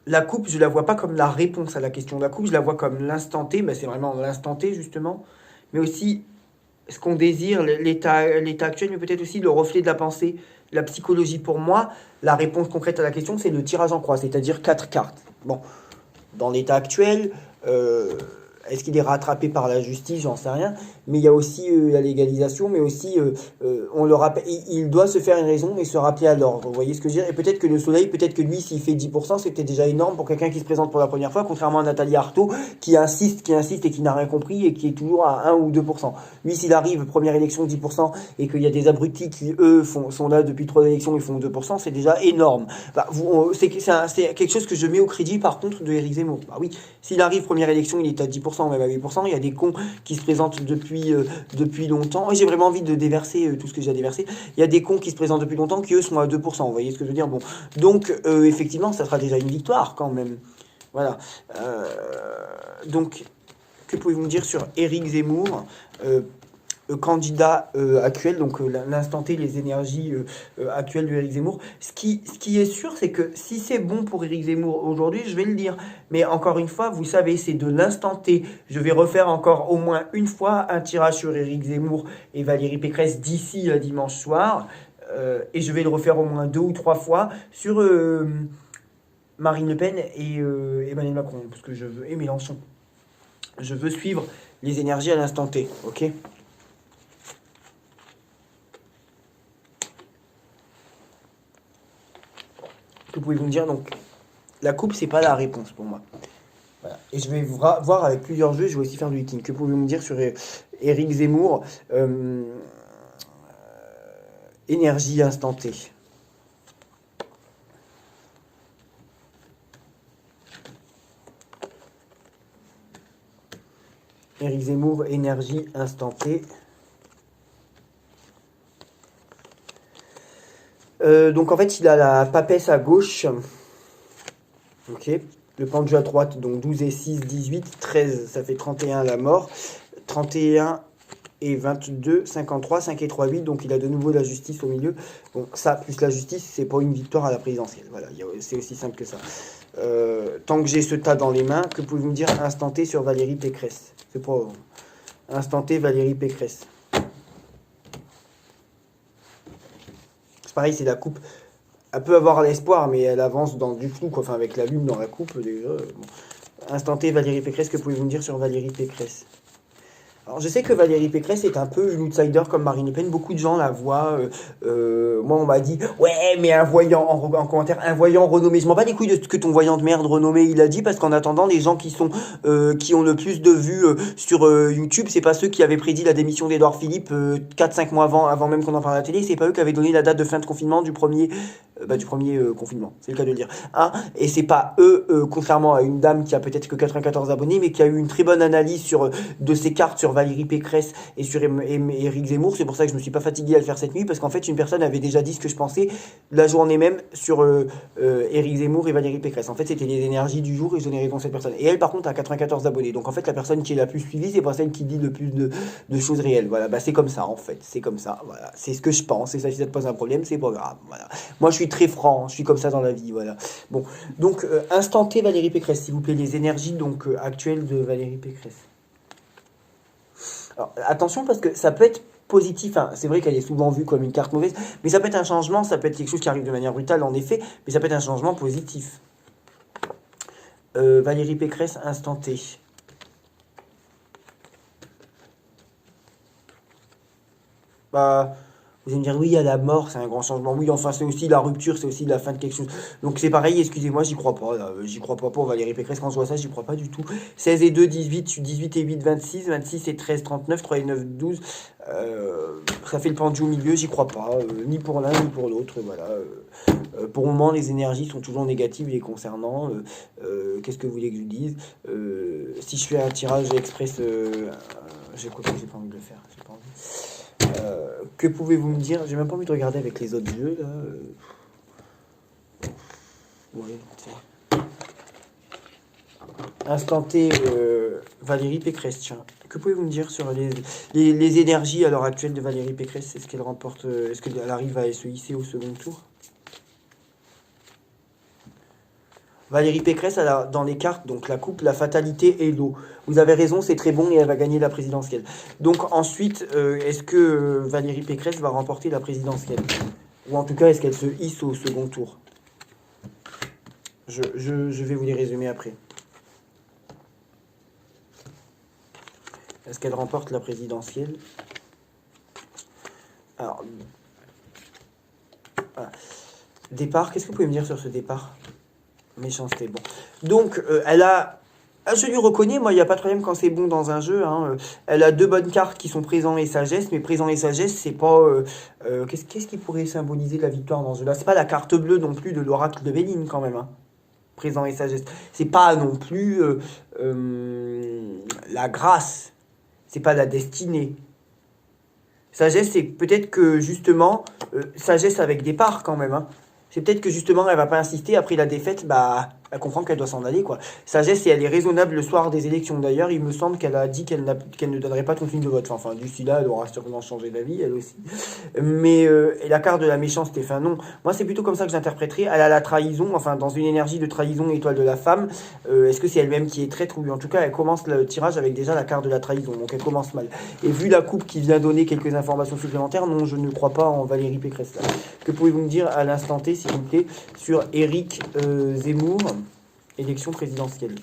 la coupe, je la vois pas comme la réponse à la question de la coupe, je la vois comme l'instant T, ben c'est vraiment l'instant T justement, mais aussi ce qu'on désire, l'état actuel, mais peut-être aussi le reflet de la pensée, la psychologie. Pour moi, la réponse concrète à la question, c'est le tirage en croix, c'est-à-dire 4 cartes. Bon, dans l'état actuel, est-ce qu'il est rattrapé par la justice? J'en sais rien. Mais il y a aussi la légalisation, mais aussi on le rappelle, il doit se faire une raison et se rappeler à l'ordre. Vous voyez ce que je veux dire? Et peut-être que le soleil, peut-être que lui, s'il fait 10%, c'était déjà énorme pour quelqu'un qui se présente pour la première fois, contrairement à Nathalie Arthaud, qui insiste et qui n'a rien compris et qui est toujours à 1 ou 2%. Lui, s'il arrive, première élection, 10%, et qu'il y a des abrutis qui, eux, sont là depuis 3 élections et font 2%, c'est déjà énorme. Bah, c'est quelque chose que je mets au crédit, par contre, de Éric Zemmour. Bah oui, s'il arrive, première élection, il est à 10%, même à 8%, il y a des cons qui se présentent depuis longtemps. Et j'ai vraiment envie de déverser tout ce que j'ai à déverser. Il y a des cons qui se présentent depuis longtemps qui, eux, sont à 2%. Vous voyez ce que je veux dire? Bon, donc, effectivement, ça sera déjà une victoire, quand même. Voilà. Donc, que pouvez-vous me dire sur Éric Zemmour, candidat actuel, donc l'instant T, les énergies actuelles de Éric Zemmour. Ce qui est sûr, c'est que si c'est bon pour Éric Zemmour aujourd'hui, je vais le dire. Mais encore une fois, vous savez, c'est de l'instant T. Je vais refaire encore au moins une fois un tirage sur Éric Zemmour et Valérie Pécresse d'ici dimanche soir. Et je vais le refaire au moins 2 ou 3 fois sur Marine Le Pen et Emmanuel Macron, parce que je veux, et Mélenchon. Je veux suivre les énergies à l'instant T, ok? Que pouvez-vous me dire? Donc, la coupe, c'est pas la réponse pour moi. Voilà. Et je vais voir avec plusieurs jeux, je vais aussi faire du hitting. Que pouvez-vous me dire sur Éric Zemmour, énergie instant T? Éric Zemmour, énergie instant T. Donc en fait, il a la papesse à gauche. Ok. Le pendu à droite, donc 12 et 6, 18, 13, ça fait 31 à la mort. 31 et 22, 53, 5 et 3, 8, donc il a de nouveau la justice au milieu. Bon, ça, plus la justice, c'est pas une victoire à la présidentielle. Voilà, c'est aussi simple que ça. Tant que j'ai ce tas dans les mains, que pouvez-vous me dire instant T sur Valérie Pécresse? C'est pas instant T Valérie Pécresse. C'est pareil, c'est la coupe. Elle peut avoir l'espoir, mais elle avance dans du flou, quoi. Enfin, avec la lune dans la coupe, déjà. Bon. Instant T Valérie Pécresse, que pouvez-vous me dire sur Valérie Pécresse? Alors, je sais que Valérie Pécresse est un peu une outsider comme Marine Le Pen. Beaucoup de gens la voient. Moi, on m'a dit, ouais, mais un voyant, en commentaire, un voyant renommé. Je m'en bats les couilles de ce que ton voyant de merde renommé il a dit, parce qu'en attendant, les gens qui ont le plus de vues sur YouTube, c'est pas ceux qui avaient prédit la démission d'Édouard Philippe 4-5 mois avant même qu'on en parle à la télé. C'est pas eux qui avaient donné la date de fin de confinement du premier confinement. C'est le cas de le dire. Hein, et c'est pas eux, contrairement à une dame qui a peut-être que 94 abonnés, mais qui a eu une très bonne analyse de ses cartes sur Valérie Pécresse et sur Éric Zemmour. C'est pour ça que je me suis pas fatigué à le faire cette nuit, parce qu'en fait une personne avait déjà dit ce que je pensais la journée même sur Éric Zemmour et Valérie Pécresse. En fait, c'était les énergies du jour et je donnais réponse à cette personne. Et elle, par contre, a 94 abonnés. Donc en fait, la personne qui est la plus suivie, c'est pas celle qui dit le plus de choses réelles. Voilà, bah c'est comme ça en fait. C'est comme ça. Voilà, c'est ce que je pense. Et ça, si ça te pose un problème, c'est pas grave. Voilà. Moi, je suis très franc. Je suis comme ça dans la vie. Voilà. Bon, donc instant T Valérie Pécresse, s'il vous plaît, les énergies donc actuelles de Valérie Pécresse. Alors, attention parce que ça peut être positif, hein. C'est vrai qu'elle est souvent vue comme une carte mauvaise, mais ça peut être un changement, ça peut être quelque chose qui arrive de manière brutale en effet, mais ça peut être un changement positif. Valérie Pécresse, instant T. Bah, vous allez me dire, oui, il y a la mort, c'est un grand changement. Oui, enfin, c'est aussi la rupture, c'est aussi la fin de quelque chose. Donc c'est pareil, excusez-moi, j'y crois pas. Là. J'y crois pas pour Valérie Pécresse. Quand je vois ça, j'y crois pas du tout. 16 et 2, 18, 18 et 8, 26, 26 et 13, 39, 3 et 9, 12. Ça fait le pendu au milieu, j'y crois pas. Ni pour l'un, ni pour l'autre. Voilà. Pour le moment, les énergies sont toujours négatives les concernant. Qu'est-ce que vous voulez que je vous dise Si je fais un tirage express, j'ai pas envie de le faire. J'ai pas envie. Que pouvez-vous me dire? J'ai même pas envie de regarder avec les autres jeux là. Ouais, tiens. Instant T, Valérie Pécresse, tiens. Que pouvez-vous me dire sur les énergies à l'heure actuelle de Valérie Pécresse? Est-ce qu'elle remporte, est-ce qu'elle arrive à se hisser au second tour? Valérie Pécresse, elle a dans les cartes, donc la coupe, la fatalité et l'eau. Vous avez raison, c'est très bon et elle va gagner la présidentielle. Donc ensuite, est-ce que Valérie Pécresse va remporter la présidentielle? Ou en tout cas, est-ce qu'elle se hisse au second tour? Je vais vous les résumer après. Est-ce qu'elle remporte la présidentielle? Alors, voilà. Départ, qu'est-ce que vous pouvez me dire sur ce départ? Méchanceté, bon. Donc, elle a... Je lui reconnais, moi, il n'y a pas de problème quand c'est bon dans un jeu. Hein. Elle a deux bonnes cartes qui sont présent et sagesse, mais présent et sagesse, c'est pas... qu'est-ce qui pourrait symboliser la victoire dans ce jeu-là? C'est pas la carte bleue non plus de l'oracle de Béline, quand même. Hein. Présent et sagesse. C'est pas non plus la grâce. C'est pas la destinée. Sagesse, c'est peut-être que, justement, sagesse avec départ, quand même. Hein. C'est peut-être que justement elle va pas insister après la défaite, bah elle comprend qu'elle doit s'en aller quoi. Sagesse et elle est raisonnable le soir des élections. D'ailleurs, il me semble qu'elle a dit qu'elle ne donnerait pas ton signe de vote. Enfin, d'ici là, elle aura sûrement changé d'avis, elle aussi. Mais et la carte de la méchanceté, enfin non. Moi, c'est plutôt comme ça que j'interpréterais. Elle a la trahison, enfin dans une énergie de trahison, étoile de la femme. Est-ce que c'est elle-même qui est traître ou en tout cas elle commence le tirage avec déjà la carte de la trahison, donc elle commence mal. Et vu la coupe qui vient donner quelques informations supplémentaires, non, je ne crois pas en Valérie Pécresse là. Que pouvez-vous me dire à l'instant T, s'il vous plaît, sur Éric Zemmour, élection présidentielle?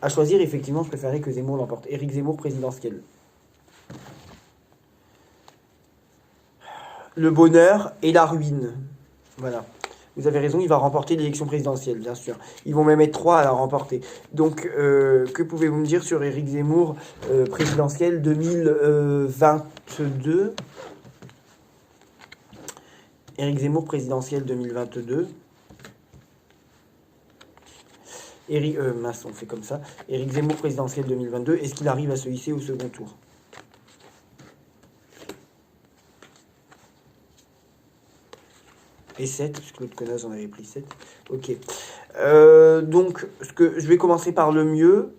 À choisir, effectivement, je préférerais que Zemmour l'emporte. Éric Zemmour, présidentielle. Le bonheur et la ruine. Voilà. Vous avez raison, il va remporter l'élection présidentielle, bien sûr. Ils vont même être trois à la remporter. Donc, que pouvez-vous me dire sur Éric Zemmour, présidentielle 2022? Éric Zemmour, présidentielle 2022. Mince, on fait comme ça. Éric Zemmour, présidentielle 2022. Est-ce qu'il arrive à se hisser au second tour? Et 7, parce que l'autre connasse, j'en avais pris 7. Ok. Donc, je vais commencer par le mieux.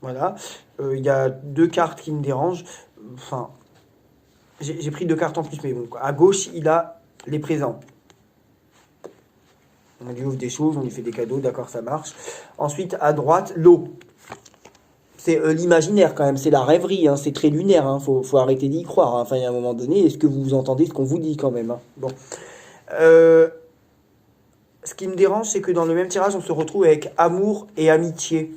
Voilà. Il y a deux cartes qui me dérangent. Enfin, j'ai pris deux cartes en plus, mais bon. À gauche, il a les présents. On lui ouvre des choses, on lui fait des cadeaux, d'accord, ça marche. Ensuite, à droite, l'eau. C'est l'imaginaire quand même, c'est la rêverie, hein, c'est très lunaire, hein, faut arrêter d'y croire. Hein. Enfin, il y a un moment donné, est-ce que vous entendez ce qu'on vous dit quand même hein? Bon. Ce qui me dérange, c'est que dans le même tirage, on se retrouve avec amour et amitié.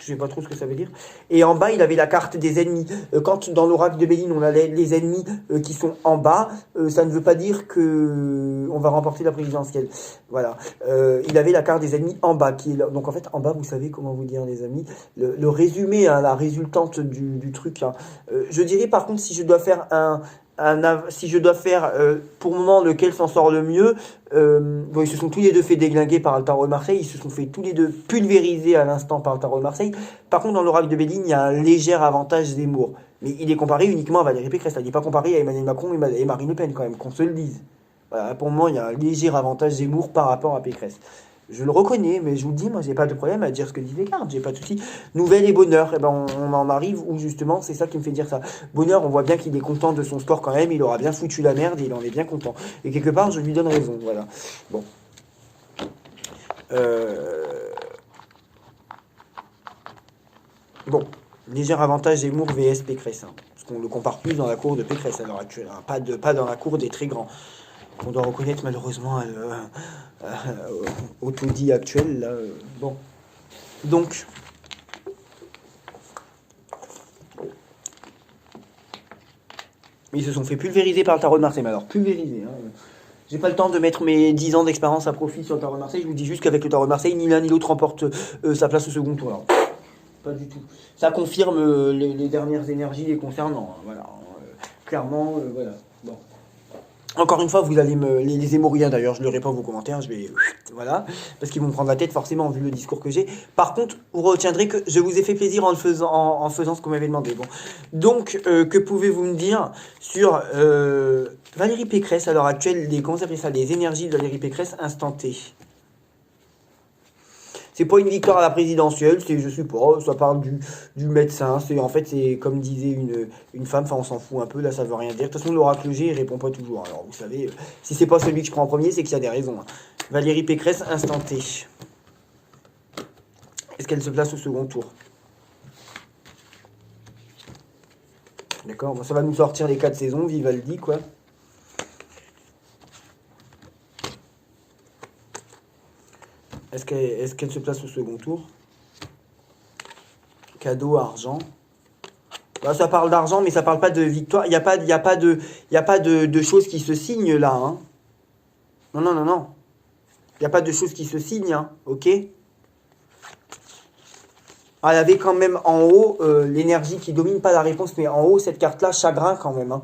je sais pas trop ce que ça veut dire. Et en bas, il avait la carte des ennemis. Quand dans l'oracle de Béline, on a les ennemis qui sont en bas, ça ne veut pas dire que on va remporter la présidentielle. Voilà. Il avait la carte des ennemis en bas. Donc en fait, en bas, vous savez comment vous dire, les amis, le résumé, hein, la résultante du truc. Hein. Je dirais par contre, si je dois faire si je dois faire pour le moment lequel s'en sort le mieux, bon, ils se sont tous les deux fait déglinguer par le tarot de Marseille, ils se sont fait tous les deux pulvériser à l'instant par le tarot de Marseille. Par contre, dans l'oracle de Béline, il y a un léger avantage Zemmour. Mais il est comparé uniquement à Valérie Pécresse, il n'est pas comparé à Emmanuel Macron et Marine Le Pen quand même, qu'on se le dise. Voilà, pour le moment, il y a un léger avantage Zemmour par rapport à Pécresse. Je le reconnais, mais je vous le dis, moi, j'ai pas de problème à dire ce que disent les cartes, j'ai pas de souci. Nouvelle et bonheur, eh ben, on en arrive où justement, c'est ça qui me fait dire ça. Bonheur, on voit bien qu'il est content de son score quand même, il aura bien foutu la merde, et il en est bien content. Et quelque part, je lui donne raison, voilà. Bon. Bon, léger avantage Zemmour vs Pécresse, hein, parce qu'on le compare plus dans la cour de Pécresse à l'heure actuelle, hein, pas dans la cour des très grands. On doit reconnaître malheureusement au taudis actuel. Là, bon. Donc, ils se sont fait pulvériser par le tarot de Marseille. Mais alors, pulvériser. Hein. J'ai pas le temps de mettre mes 10 ans d'expérience à profit sur le tarot de Marseille. Je vous dis juste qu'avec le tarot de Marseille, ni l'un ni l'autre remporte sa place au second tour. Alors, pas du tout. Ça confirme les dernières énergies les concernant. Hein, voilà. Clairement, voilà. Bon. Encore une fois, vous allez les Zemmouriens d'ailleurs, je ne lirai pas vos commentaires, je vais voilà, parce qu'ils vont me prendre la tête forcément vu le discours que j'ai. Par contre, vous retiendrez que je vous ai fait plaisir en faisant ce qu'on m'avait demandé. Bon, donc que pouvez-vous me dire sur Valérie Pécresse à l'heure actuelle, comment ça s'appelle ça, les énergies de Valérie Pécresse instant T? C'est pas une victoire à la présidentielle, c'est, je sais pas, ça parle du médecin, en fait, c'est comme disait une femme, enfin, on s'en fout un peu, là, ça veut rien dire. De toute façon, l'oracle G, il répond pas toujours. Alors, vous savez, si c'est pas celui que je prends en premier, c'est qu'il y a des raisons. Hein. Valérie Pécresse, instant T. Est-ce qu'elle se place au second tour? D'accord, bon, ça va nous sortir les 4 saisons, Vivaldi, quoi. Est-ce qu'elle se place au second tour? Cadeau, argent. Bah, ça parle d'argent, mais ça parle pas de victoire. Il n'y a pas de choses qui se signent là. Hein. Non, non, non, non. Il n'y a pas de choses qui se signent, hein, ok? Ah, elle avait quand même en haut l'énergie qui domine, pas la réponse, mais en haut, cette carte-là, chagrin quand même. Hein.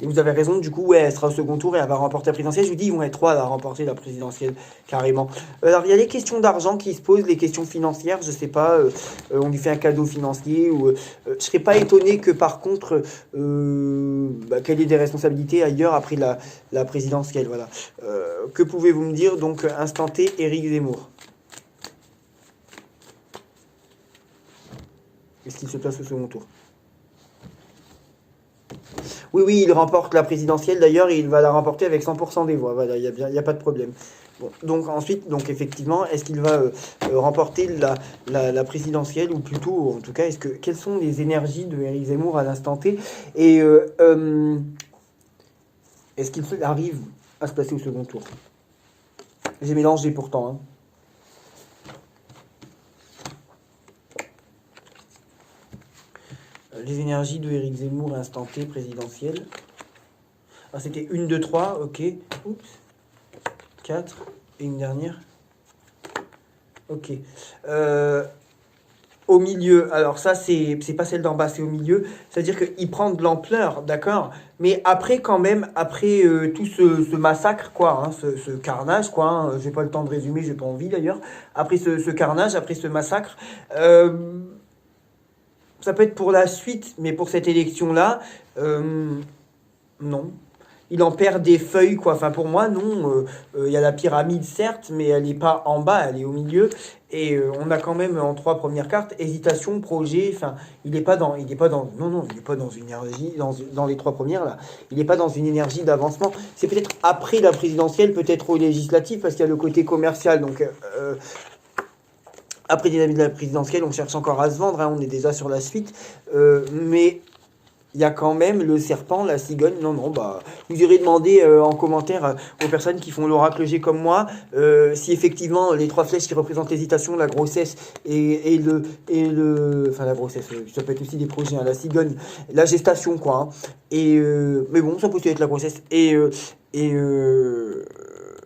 Et vous avez raison, du coup, ouais, elle sera au second tour et elle va remporter la présidentielle. Je vous dis, ils vont être 3 à remporter la présidentielle, carrément. Alors, il y a les questions d'argent qui se posent, les questions financières, je sais pas, on lui fait un cadeau financier, ou je serais pas étonné que, par contre, qu'elle ait des responsabilités ailleurs après la présidentielle, voilà. Que pouvez-vous me dire, donc, instant T, Éric Zemmour? Est-ce qu'il se place au second tour? Oui, oui, il remporte la présidentielle d'ailleurs et il va la remporter avec 100% des voix. Voilà, il n'y a pas de problème. Bon, donc ensuite, donc effectivement, est-ce qu'il va remporter la présidentielle ou plutôt, en tout cas, quelles sont les énergies de Éric Zemmour à l'instant T et est-ce qu'il arrive à se placer au second tour? J'ai mélangé pourtant. Hein. Les énergies de Éric Zemmour instant T présidentielle. Ah, c'était 1, 2, 3, ok. Oups. 4. Et une dernière. Ok. Au milieu, alors ça, c'est pas celle d'en bas, c'est au milieu. C'est-à-dire qu'il prend de l'ampleur, d'accord? Mais après, quand même, après tout ce massacre, quoi, hein, ce carnage, quoi, hein, j'ai pas le temps de résumer, j'ai pas envie d'ailleurs. Après ce carnage, après ce massacre, ça peut être pour la suite, mais pour cette élection-là, non. Il en perd des feuilles, quoi. Enfin, pour moi, non. Il y a la pyramide, certes, mais elle n'est pas en bas, elle est au milieu. Et on a quand même en 3 premières cartes hésitation, projet. Enfin, il n'est pas dans, non, non, il n'est pas dans une énergie dans les 3 premières là. Il n'est pas dans une énergie d'avancement. C'est peut-être après la présidentielle, peut-être aux législatives, parce qu'il y a le côté commercial. Donc après la présidentielle, on cherche encore à se vendre. Hein, on est déjà sur la suite, mais il y a quand même le serpent, la cigogne. Non, non, bah, vous irez demander en commentaire aux personnes qui font l'oracle G comme moi si effectivement les 3 flèches qui représentent l'hésitation, la grossesse enfin la grossesse, ça peut être aussi des projets, hein, la cigogne, la gestation, quoi. Hein. Mais bon, ça peut aussi être la grossesse. Je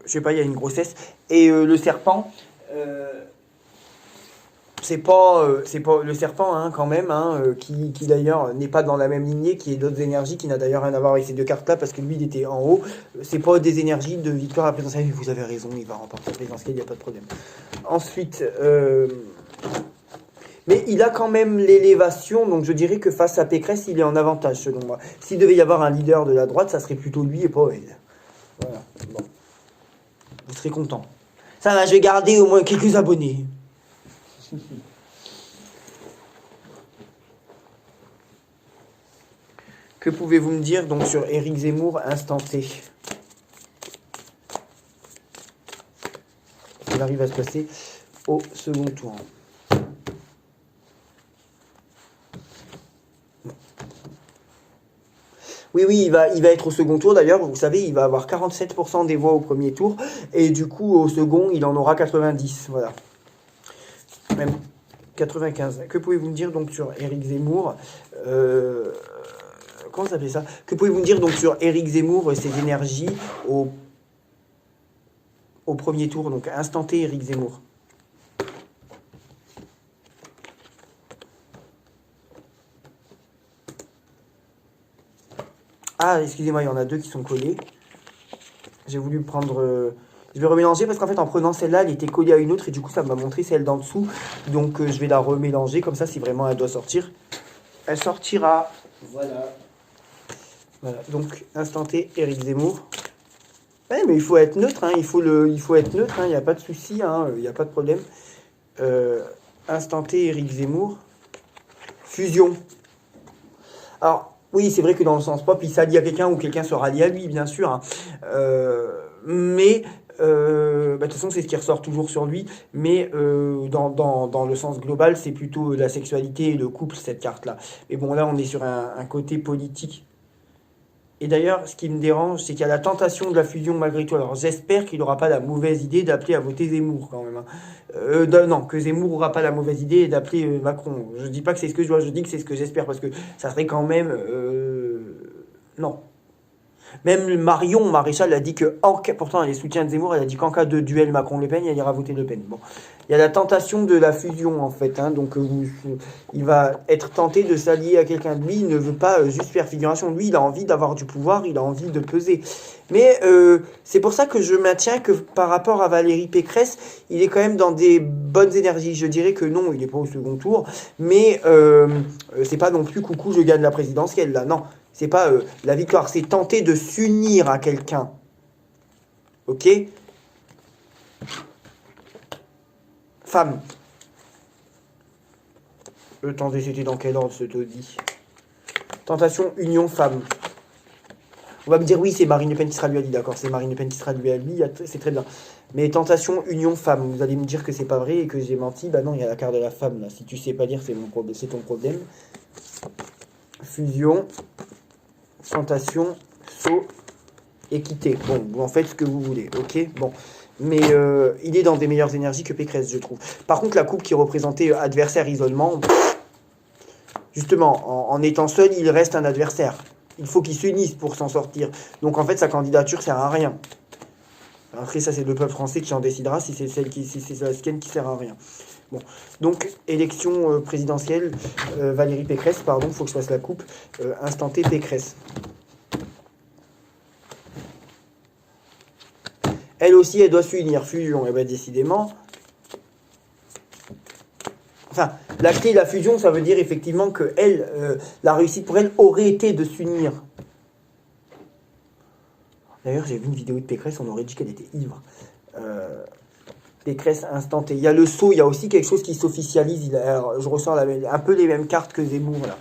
sais pas, il y a une grossesse. Le serpent. C'est pas le serpent hein, quand même, hein, qui d'ailleurs n'est pas dans la même lignée, qui est d'autres énergies, qui n'a d'ailleurs rien à voir avec ces 2 cartes-là, parce que lui il était en haut. C'est pas des énergies de victoire à présidentielle, mais vous avez raison, il va remporter la présidentielle, il n'y a pas de problème. Ensuite, mais il a quand même l'élévation, donc je dirais que face à Pécresse, il est en avantage selon moi. S'il devait y avoir un leader de la droite, ça serait plutôt lui et pas elle. Voilà, bon. Vous serez content. Ça va, je vais garder au moins quelques abonnés. Que pouvez-vous me dire donc sur Éric Zemmour instant T? Il arrive à se passer au second tour. Oui, il va être au second tour. D'ailleurs, vous savez, il va avoir 47% des voix au premier tour. Et du coup, au second, il en aura 90. Voilà. Même 95. Que pouvez-vous me dire donc sur Éric Zemmour comment ça s'appelle ça? Que pouvez-vous me dire donc sur Éric Zemmour, ses énergies au premier tour, donc instant T Éric Zemmour? Ah, excusez-moi, il y en a 2 qui sont collés. J'ai voulu prendre... je vais remélanger parce qu'en fait, en prenant celle-là, elle était collée à une autre et du coup, ça m'a montré celle d'en dessous. Donc, je vais la remélanger comme ça, si vraiment elle doit sortir. Elle sortira. Voilà. Voilà, donc, instant T, Éric Zemmour. Ouais, mais il faut être neutre, hein. Il faut être neutre, hein. Il n'y a pas de souci, hein. Il n'y a pas de problème. Instant T, Éric Zemmour. Fusion. Alors, oui, c'est vrai que dans le sens pop, il s'allie à quelqu'un ou quelqu'un se rallie à lui, bien sûr. Hein. Mais, de toute façon, c'est ce qui ressort toujours sur lui. Mais dans le sens global, c'est plutôt la sexualité et le couple, cette carte-là. Mais bon, là, on est sur un côté politique. Et d'ailleurs, ce qui me dérange, c'est qu'il y a la tentation de la fusion malgré tout. Alors, j'espère qu'il n'aura pas la mauvaise idée d'appeler à voter Zemmour, quand même. Hein. Non, que Zemmour n'aura pas la mauvaise idée d'appeler Macron. Je dis pas que c'est ce que je vois, je dis que c'est ce que j'espère, parce que ça serait quand même... non. Même Marion Maréchal a dit que, pourtant elle est soutien de Zemmour, elle a dit qu'en cas de duel Macron-Le Pen, elle ira voter Le Pen. Bon, il y a la tentation de la fusion en fait, hein, donc il va être tenté de s'allier à quelqu'un. Lui, il ne veut pas juste faire figuration, lui, il a envie d'avoir du pouvoir, il a envie de peser. Mais c'est pour ça que je maintiens que par rapport à Valérie Pécresse, il est quand même dans des bonnes énergies. Je dirais que non, il n'est pas au second tour, mais c'est pas non plus coucou, je gagne la présidentielle là, non. C'est pas la victoire, c'est tenter de s'unir à quelqu'un. Ok? Femme. Attendez, c'était dans quel ordre ce taudis? Tentation, union, femme. On va me dire oui, c'est Marine Le Pen qui sera lui à lui, d'accord, c'est Marine Le Pen qui sera lui à lui, c'est très bien. Mais tentation, union, femme. Vous allez me dire que c'est pas vrai et que j'ai menti. Bah non, il y a la carte de la femme là. Si tu sais pas lire, c'est ton problème. Fusion. Tentation, saut, équité. Bon, vous en faites ce que vous voulez, ok? Bon, mais il est dans des meilleures énergies que Pécresse, je trouve. Par contre, la coupe qui représentait adversaire isolement, justement, en étant seul, il reste un adversaire. Il faut qu'il s'unisse pour s'en sortir. Donc en fait, sa candidature sert à rien. Après, ça, c'est le peuple français qui en décidera si c'est la sienne qui sert à rien. Bon, donc, élection présidentielle, Valérie Pécresse, pardon, il faut que je fasse la coupe, instant T, Pécresse. Elle aussi, elle doit s'unir, fusion, et bien décidément. Enfin, la clé de la fusion, ça veut dire effectivement que elle, la réussite pour elle aurait été de s'unir. D'ailleurs, j'ai vu une vidéo de Pécresse, on aurait dit qu'elle était ivre. Pécresse instant T. Il y a le saut, il y a aussi quelque chose qui s'officialise. Je ressens un peu les mêmes cartes que Zemmour, là.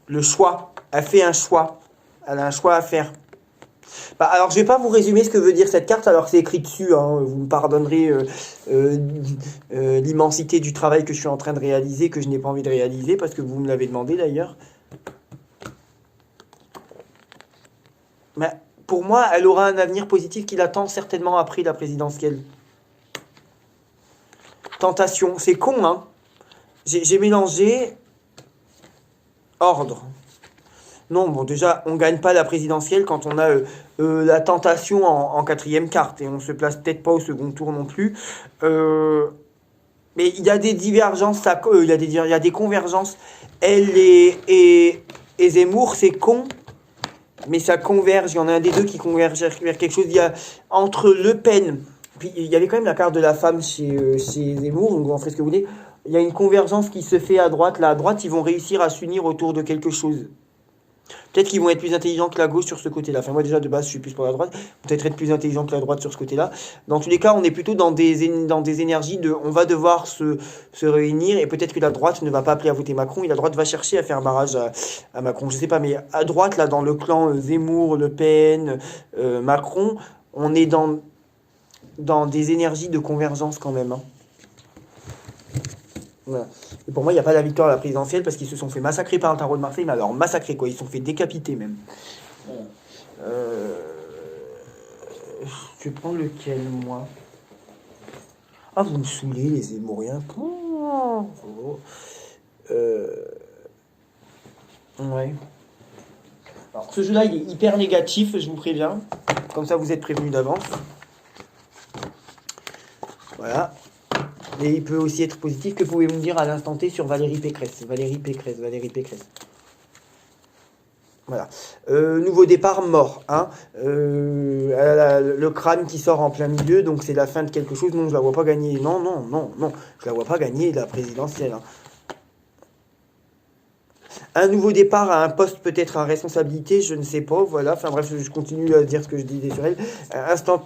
Le choix. Elle fait un choix. Elle a un choix à faire. Bah, alors, je vais pas vous résumer ce que veut dire cette carte, alors que c'est écrit dessus, hein. Vous me pardonnerez euh, l'immensité du travail que je suis en train de réaliser, que je n'ai pas envie de réaliser, parce que vous me l'avez demandé d'ailleurs. Mais pour moi, elle aura un avenir positif qui l'attend certainement après la présidentielle. Tentation, c'est con, hein. J'ai mélangé ordre. Non, bon, déjà, on gagne pas la présidentielle quand on a la tentation en quatrième carte. Et on se place peut-être pas au second tour non plus. Mais il y a des divergences, il y a des convergences. Elle et Zemmour, c'est con, mais ça converge. Il y en a un des deux qui converge vers quelque chose. Il y a entre Le Pen, puis il y avait quand même la carte de la femme chez Zemmour, donc vous en ferez ce que vous voulez. Il y a une convergence qui se fait à droite. Là, à droite, ils vont réussir à s'unir autour de quelque chose. Peut-être qu'ils vont être plus intelligents que la gauche sur ce côté-là. Enfin, moi, déjà, de base, je suis plus pour la droite. Peut-être être plus intelligent que la droite sur ce côté-là. Dans tous les cas, on est plutôt dans des énergies de... On va devoir se réunir et peut-être que la droite ne va pas appeler à voter Macron et la droite va chercher à faire barrage à Macron. Je sais pas, mais à droite, là, dans le clan Zemmour, Le Pen, Macron, on est dans des énergies de convergence quand même, hein. Voilà. Et pour moi, il n'y a pas la victoire à la présidentielle parce qu'ils se sont fait massacrer par le tarot de Marseille, mais alors massacrer quoi, ils se sont fait décapiter même. Euh, Je vais prendre lequel, moi? Ah, vous me saoulez, les Zémouriens. Ouais. Alors, ce jeu-là, il est hyper négatif, je vous préviens. Comme ça, vous êtes prévenus d'avance. Voilà. Et il peut aussi être positif. Que pouvez-vous me dire à l'instant T sur Valérie Pécresse? Valérie Pécresse. Voilà. Nouveau départ, mort. Hein. Elle a le crâne qui sort en plein milieu, donc c'est la fin de quelque chose. Non, je la vois pas gagner. Non. Je la vois pas gagner la présidentielle. Hein. Un nouveau départ à un poste peut-être à responsabilité, je ne sais pas. Voilà. Enfin bref, je continue à dire ce que je disais sur elle. Instant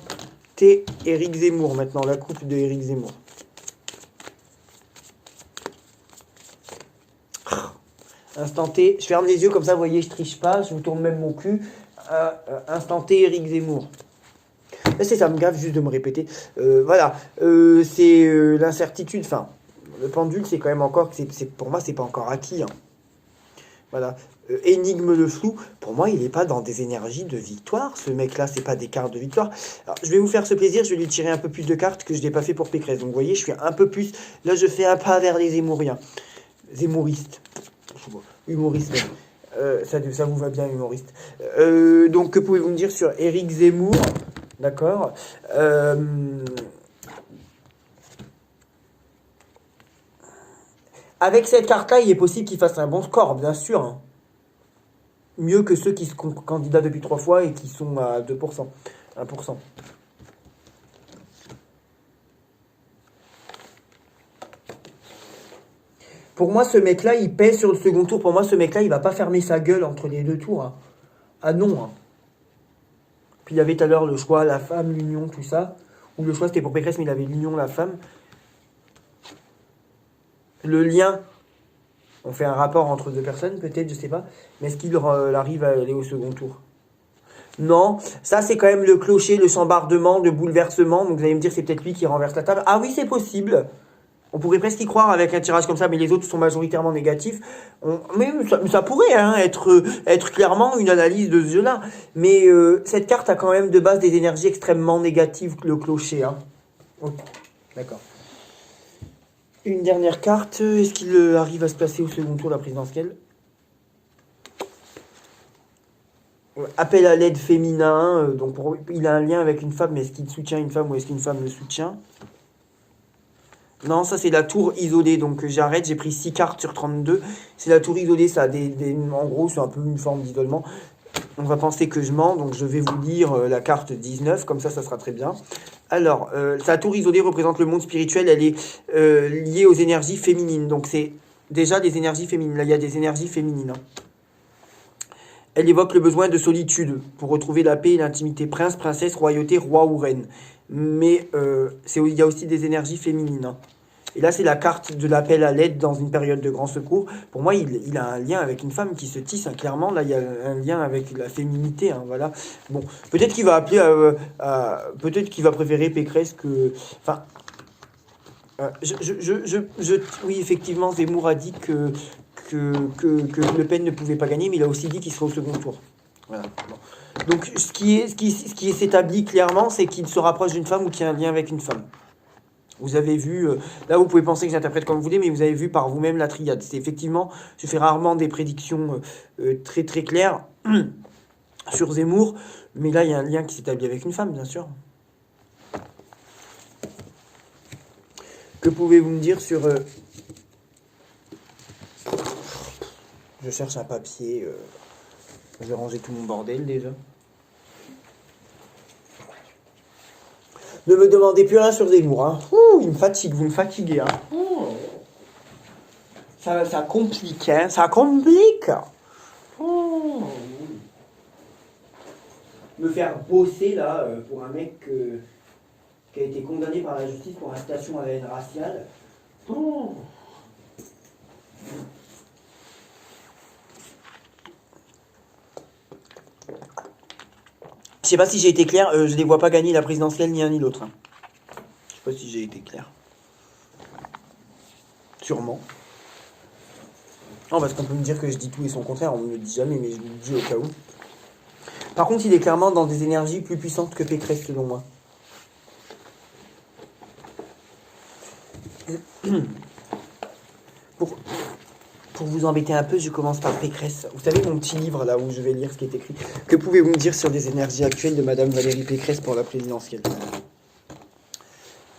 T, Éric Zemmour maintenant. La coupe de Éric Zemmour. Instant T, je ferme les yeux comme ça, vous voyez, je triche pas, je vous tourne même mon cul. Instant T, Éric Zemmour. Ça me gave juste de me répéter. Voilà, c'est l'incertitude. Enfin, le pendule, c'est quand même encore, pour moi, c'est pas encore acquis. Hein. Voilà. Énigme le flou, pour moi, il n'est pas dans des énergies de victoire. Ce mec-là, c'est pas des cartes de victoire. Alors, je vais vous faire ce plaisir, je vais lui tirer un peu plus de cartes que je n'ai pas fait pour Pécresse. Donc, vous voyez, je suis un peu plus. Là, je fais un pas vers les Zemmouriens. Zemmouristes. Humoriste. Ça vous va bien, humoriste. Donc, que pouvez-vous me dire sur Éric Zemmour? D'accord. Avec cette carte-là, il est possible qu'il fasse un bon score, bien sûr. Hein. Mieux que ceux qui se candidatent depuis 3 fois et qui sont à 2%, 1%. Pour moi, ce mec-là, il pèse sur le second tour. Pour moi, ce mec-là, il va pas fermer sa gueule entre les deux tours. Hein. Ah non. Hein. Puis il y avait tout à l'heure le choix, la femme, l'union, tout ça. Ou le choix, c'était pour Pécresse, mais il avait l'union, la femme. Le lien, on fait un rapport entre deux personnes, peut-être, je sais pas. Mais est-ce qu'il arrive à aller au second tour? Non, ça c'est quand même le clocher, le chambardement, le bouleversement. Donc vous allez me dire, c'est peut-être lui qui renverse la table. Ah oui, c'est possible. On pourrait presque y croire avec un tirage comme ça, mais les autres sont majoritairement négatifs. Mais ça pourrait hein, être clairement une analyse de ce jeu-là. Mais cette carte a quand même de base des énergies extrêmement négatives, le clocher. Hein. Ok, d'accord. Une dernière carte. Est-ce qu'il arrive à se placer au second tour de la présidentielle? Appel à l'aide féminin. Donc il a un lien avec une femme, mais est-ce qu'il soutient une femme ou est-ce qu'une femme le soutient? Non, ça c'est la tour isolée, donc j'arrête, j'ai pris 6 cartes sur 32. C'est la tour isolée, ça a en gros c'est un peu une forme d'isolement. On va penser que je mens, donc je vais vous lire la carte 19, comme ça sera très bien. Alors, sa tour isolée représente le monde spirituel, elle est liée aux énergies féminines, donc c'est déjà des énergies féminines, là il y a des énergies féminines. Hein. Elle évoque le besoin de solitude pour retrouver la paix et l'intimité, prince, princesse, royauté, roi ou reine. Mais il y a aussi des énergies féminines. Hein. Et là, c'est la carte de l'appel à l'aide dans une période de grand secours. Pour moi, il a un lien avec une femme qui se tisse, hein, clairement. Là, il y a un lien avec la féminité, hein, voilà. Bon, peut-être qu'il va appeler, peut-être qu'il va préférer Pécresse que... Enfin, oui, effectivement, Zemmour a dit que Le Pen ne pouvait pas gagner, mais il a aussi dit qu'il serait au second tour. Voilà. Bon. Donc, ce qui s'établit clairement, c'est qu'il se rapproche d'une femme ou qu'il y a un lien avec une femme. Vous avez vu, là vous pouvez penser que j'interprète comme vous voulez, mais vous avez vu par vous-même la triade. C'est effectivement, je fais rarement des prédictions très très claires sur Zemmour, mais là il y a un lien qui s'établit avec une femme, bien sûr. Que pouvez-vous me dire sur... Je cherche un papier, je vais ranger tout mon bordel déjà. Ne me demandez plus rien sur Zemmour, hein. Ouh, il me fatigue, vous me fatiguez, hein. Ça complique, hein. Ça complique. Ouh. Me faire bosser, là, pour un mec qui a été condamné par la justice pour incitation à la haine raciale. Ouh. Je sais pas si j'ai été clair, je les vois pas gagner la présidentielle ni un ni l'autre. Hein. Je sais pas si j'ai été clair. Sûrement. Non, parce qu'on peut me dire que je dis tout et son contraire, on me le dit jamais, mais je le dis au cas où. Par contre, il est clairement dans des énergies plus puissantes que Pécresse, selon moi. Pour vous embêter un peu, je commence par Pécresse. Vous savez mon petit livre là où je vais lire ce qui est écrit. Que pouvez-vous me dire sur les énergies actuelles de Madame Valérie Pécresse pour la présidentielle?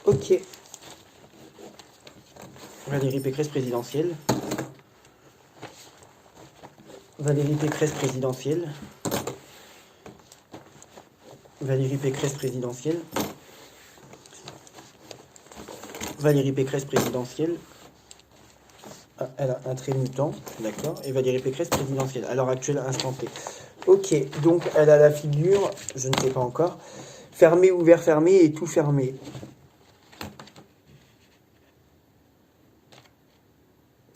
Ok. Valérie Pécresse présidentielle. Valérie Pécresse présidentielle. Valérie Pécresse présidentielle. Valérie Pécresse présidentielle. Ah, elle a un trait mutant, d'accord. Et Valérie Pécresse présidentielle, à l'heure actuelle, instant T. Ok, donc elle a la figure, je ne sais pas encore, fermé, ouvert, fermé et tout fermé.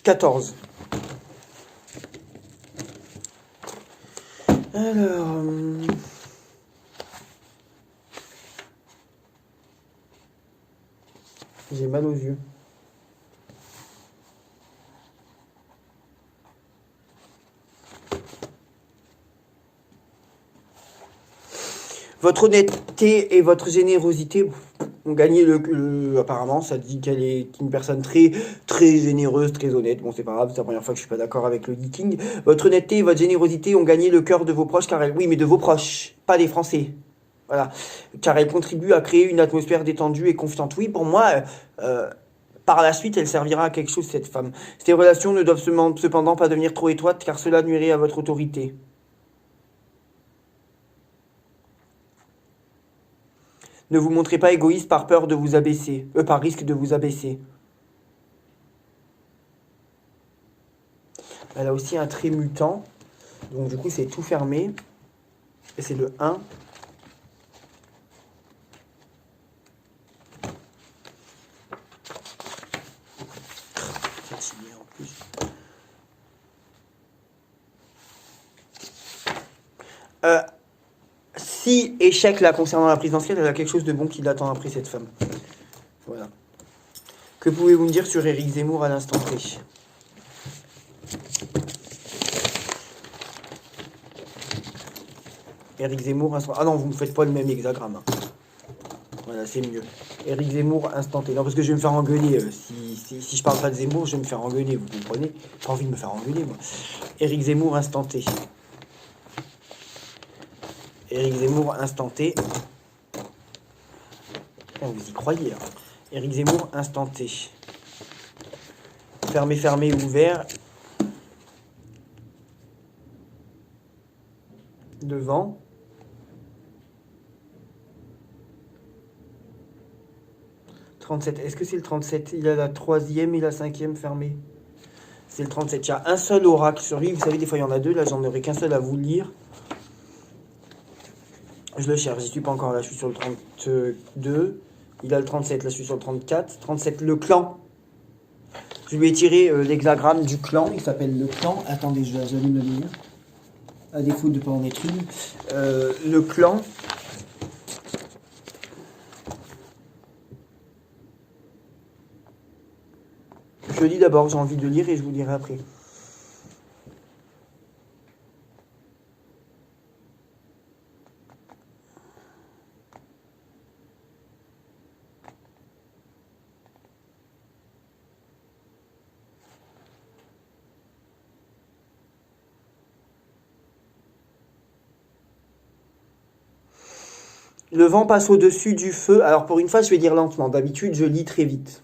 14. Alors... J'ai mal aux yeux. Votre honnêteté et votre générosité ont gagné apparemment, ça dit qu'elle est une personne très, très généreuse, très honnête. Bon, c'est pas grave, c'est la première fois que je suis pas d'accord avec le geeking. Votre honnêteté et votre générosité ont gagné le cœur de vos proches, car oui, mais de vos proches, pas des Français. Voilà. Car elle contribue à créer une atmosphère détendue et confiante. Oui, pour moi, par la suite, elle servira à quelque chose, cette femme. Ces relations ne doivent cependant pas devenir trop étroites, car cela nuirait à votre autorité. Ne vous montrez pas égoïste par peur de vous abaisser, par risque de vous abaisser. Elle a aussi un trait mutant, donc du coup c'est tout fermé, et c'est le 1. Fatigué en plus. Si échec là concernant la présidentielle, elle a quelque chose de bon qui l'attend après cette femme. Voilà. Que pouvez-vous me dire sur Éric Zemmour à l'instant T? Éric Zemmour, instant... Ah non, vous ne faites pas le même hexagramme. Hein. Voilà, c'est mieux. Éric Zemmour, instant T. Non, parce que je vais me faire engueuler. Si je parle pas de Zemmour, je vais me faire engueuler, vous comprenez? J'ai pas envie de me faire engueuler, moi. Éric Zemmour, instant T. Éric Zemmour, instant T. Vous y croyez, hein. Éric Zemmour, instant T. Fermé, fermé, ouvert. Devant. Est-ce que c'est le 37? Il a la 3e et la 5e fermée. C'est le 37. Il y a un seul oracle sur lui. Vous savez, des fois, il y en a deux. Là, j'en aurai qu'un seul à vous lire. Je le cherche. J'y suis pas encore. Là, je suis sur le 32. Il a le 37. Là, je suis sur le 34. 37, le clan. Je lui ai tiré l'hexagramme du clan, il s'appelle le clan. Attendez, je vais me le lire. À défaut de ne pas en être une. Le clan. Je lis d'abord, j'ai envie de lire et je vous lirai après. Le vent passe au-dessus du feu. Alors pour une fois, je vais dire lentement. D'habitude, je lis très vite.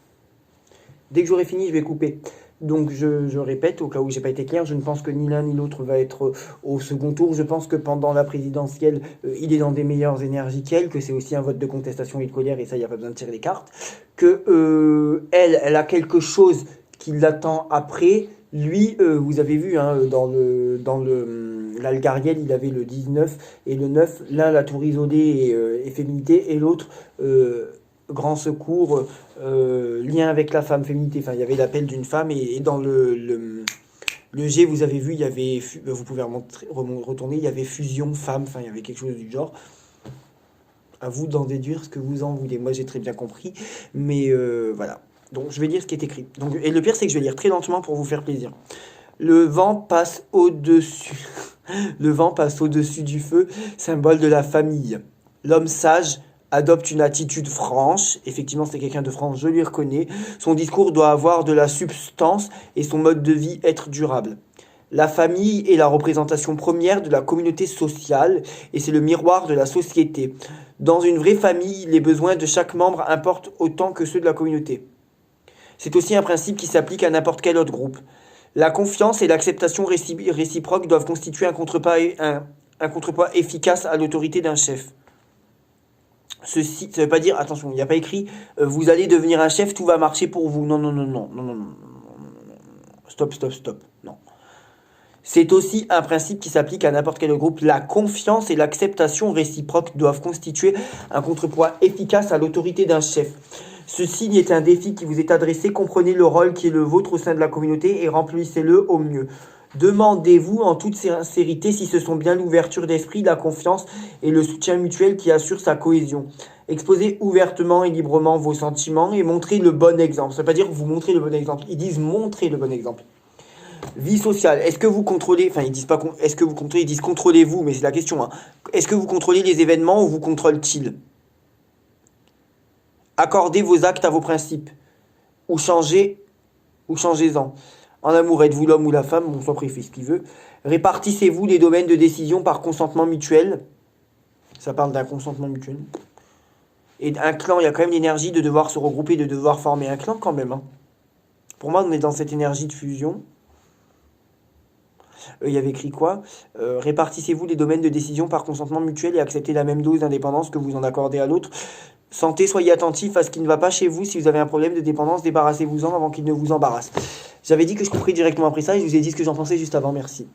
Dès que j'aurai fini, je vais couper. Donc je répète, au cas où j'ai pas été clair, je ne pense que ni l'un ni l'autre va être au second tour. Je pense que pendant la présidentielle, il est dans des meilleures énergies qu'elle, que c'est aussi un vote de contestation et de colère, et ça, il n'y a pas besoin de tirer les cartes. Que elle a quelque chose qui l'attend après. Lui, vous avez vu, hein, l'Algariel, il avait le 19 et le 9. L'un, la tour isolée et féminité, et l'autre, grand secours, lien avec la femme, féminité. Enfin, il y avait l'appel d'une femme, et dans le G, vous avez vu, il y avait, vous pouvez retourner, il y avait fusion, femme, enfin, il y avait quelque chose du genre. À vous d'en déduire ce que vous en voulez. Moi, j'ai très bien compris, mais voilà. Donc, je vais lire ce qui est écrit. Donc, et le pire, c'est que je vais lire très lentement pour vous faire plaisir. Le vent passe au-dessus. Le vent passe au-dessus du feu, symbole de la famille. L'homme sage adopte une attitude franche. Effectivement, c'est quelqu'un de franc, je lui reconnais. Son discours doit avoir de la substance et son mode de vie être durable. La famille est la représentation première de la communauté sociale et c'est le miroir de la société. Dans une vraie famille, les besoins de chaque membre importent autant que ceux de la communauté. C'est aussi un principe qui s'applique à n'importe quel autre groupe. La confiance et l'acceptation réciproque doivent constituer un contrepoids efficace à l'autorité d'un chef. Ceci, ça ne veut pas dire, attention, il n'y a pas écrit vous allez devenir un chef, tout va marcher pour vous. Non, non, non, non, non, non, non, non. Stop, stop, stop. Non. C'est aussi un principe qui s'applique à n'importe quel groupe. La confiance et l'acceptation réciproque doivent constituer un contrepoids efficace à l'autorité d'un chef. Ce signe est un défi qui vous est adressé. Comprenez le rôle qui est le vôtre au sein de la communauté et remplissez-le au mieux. Demandez-vous en toute sincérité si ce sont bien l'ouverture d'esprit, la confiance et le soutien mutuel qui assurent sa cohésion. Exposez ouvertement et librement vos sentiments et montrez le bon exemple. Ça ne veut pas dire vous montrez le bon exemple. Ils disent montrer le bon exemple. Vie sociale. Est-ce que vous contrôlez, enfin ils disent pas, est-ce que vous contrôlez, ils disent contrôlez-vous, mais c'est la question. Hein. Est-ce que vous contrôlez les événements ou vous contrôle-t-il? Accordez vos actes à vos principes. Ou changez-en. En amour, êtes-vous l'homme ou la femme? Bon, soit préfet ce qu'il veut. Répartissez-vous les domaines de décision par consentement mutuel. Ça parle d'un consentement mutuel. Et un clan, il y a quand même l'énergie de devoir se regrouper, de devoir former un clan quand même. Hein. Pour moi, on est dans cette énergie de fusion. Il y avait écrit quoi? Répartissez-vous les domaines de décision par consentement mutuel et acceptez la même dose d'indépendance que vous en accordez à l'autre. Santé, soyez attentif à ce qui ne va pas chez vous. Si vous avez un problème de dépendance, débarrassez-vous-en avant qu'il ne vous embarrasse. J'avais dit que je couperais directement après ça et je vous ai dit ce que j'en pensais juste avant. Merci.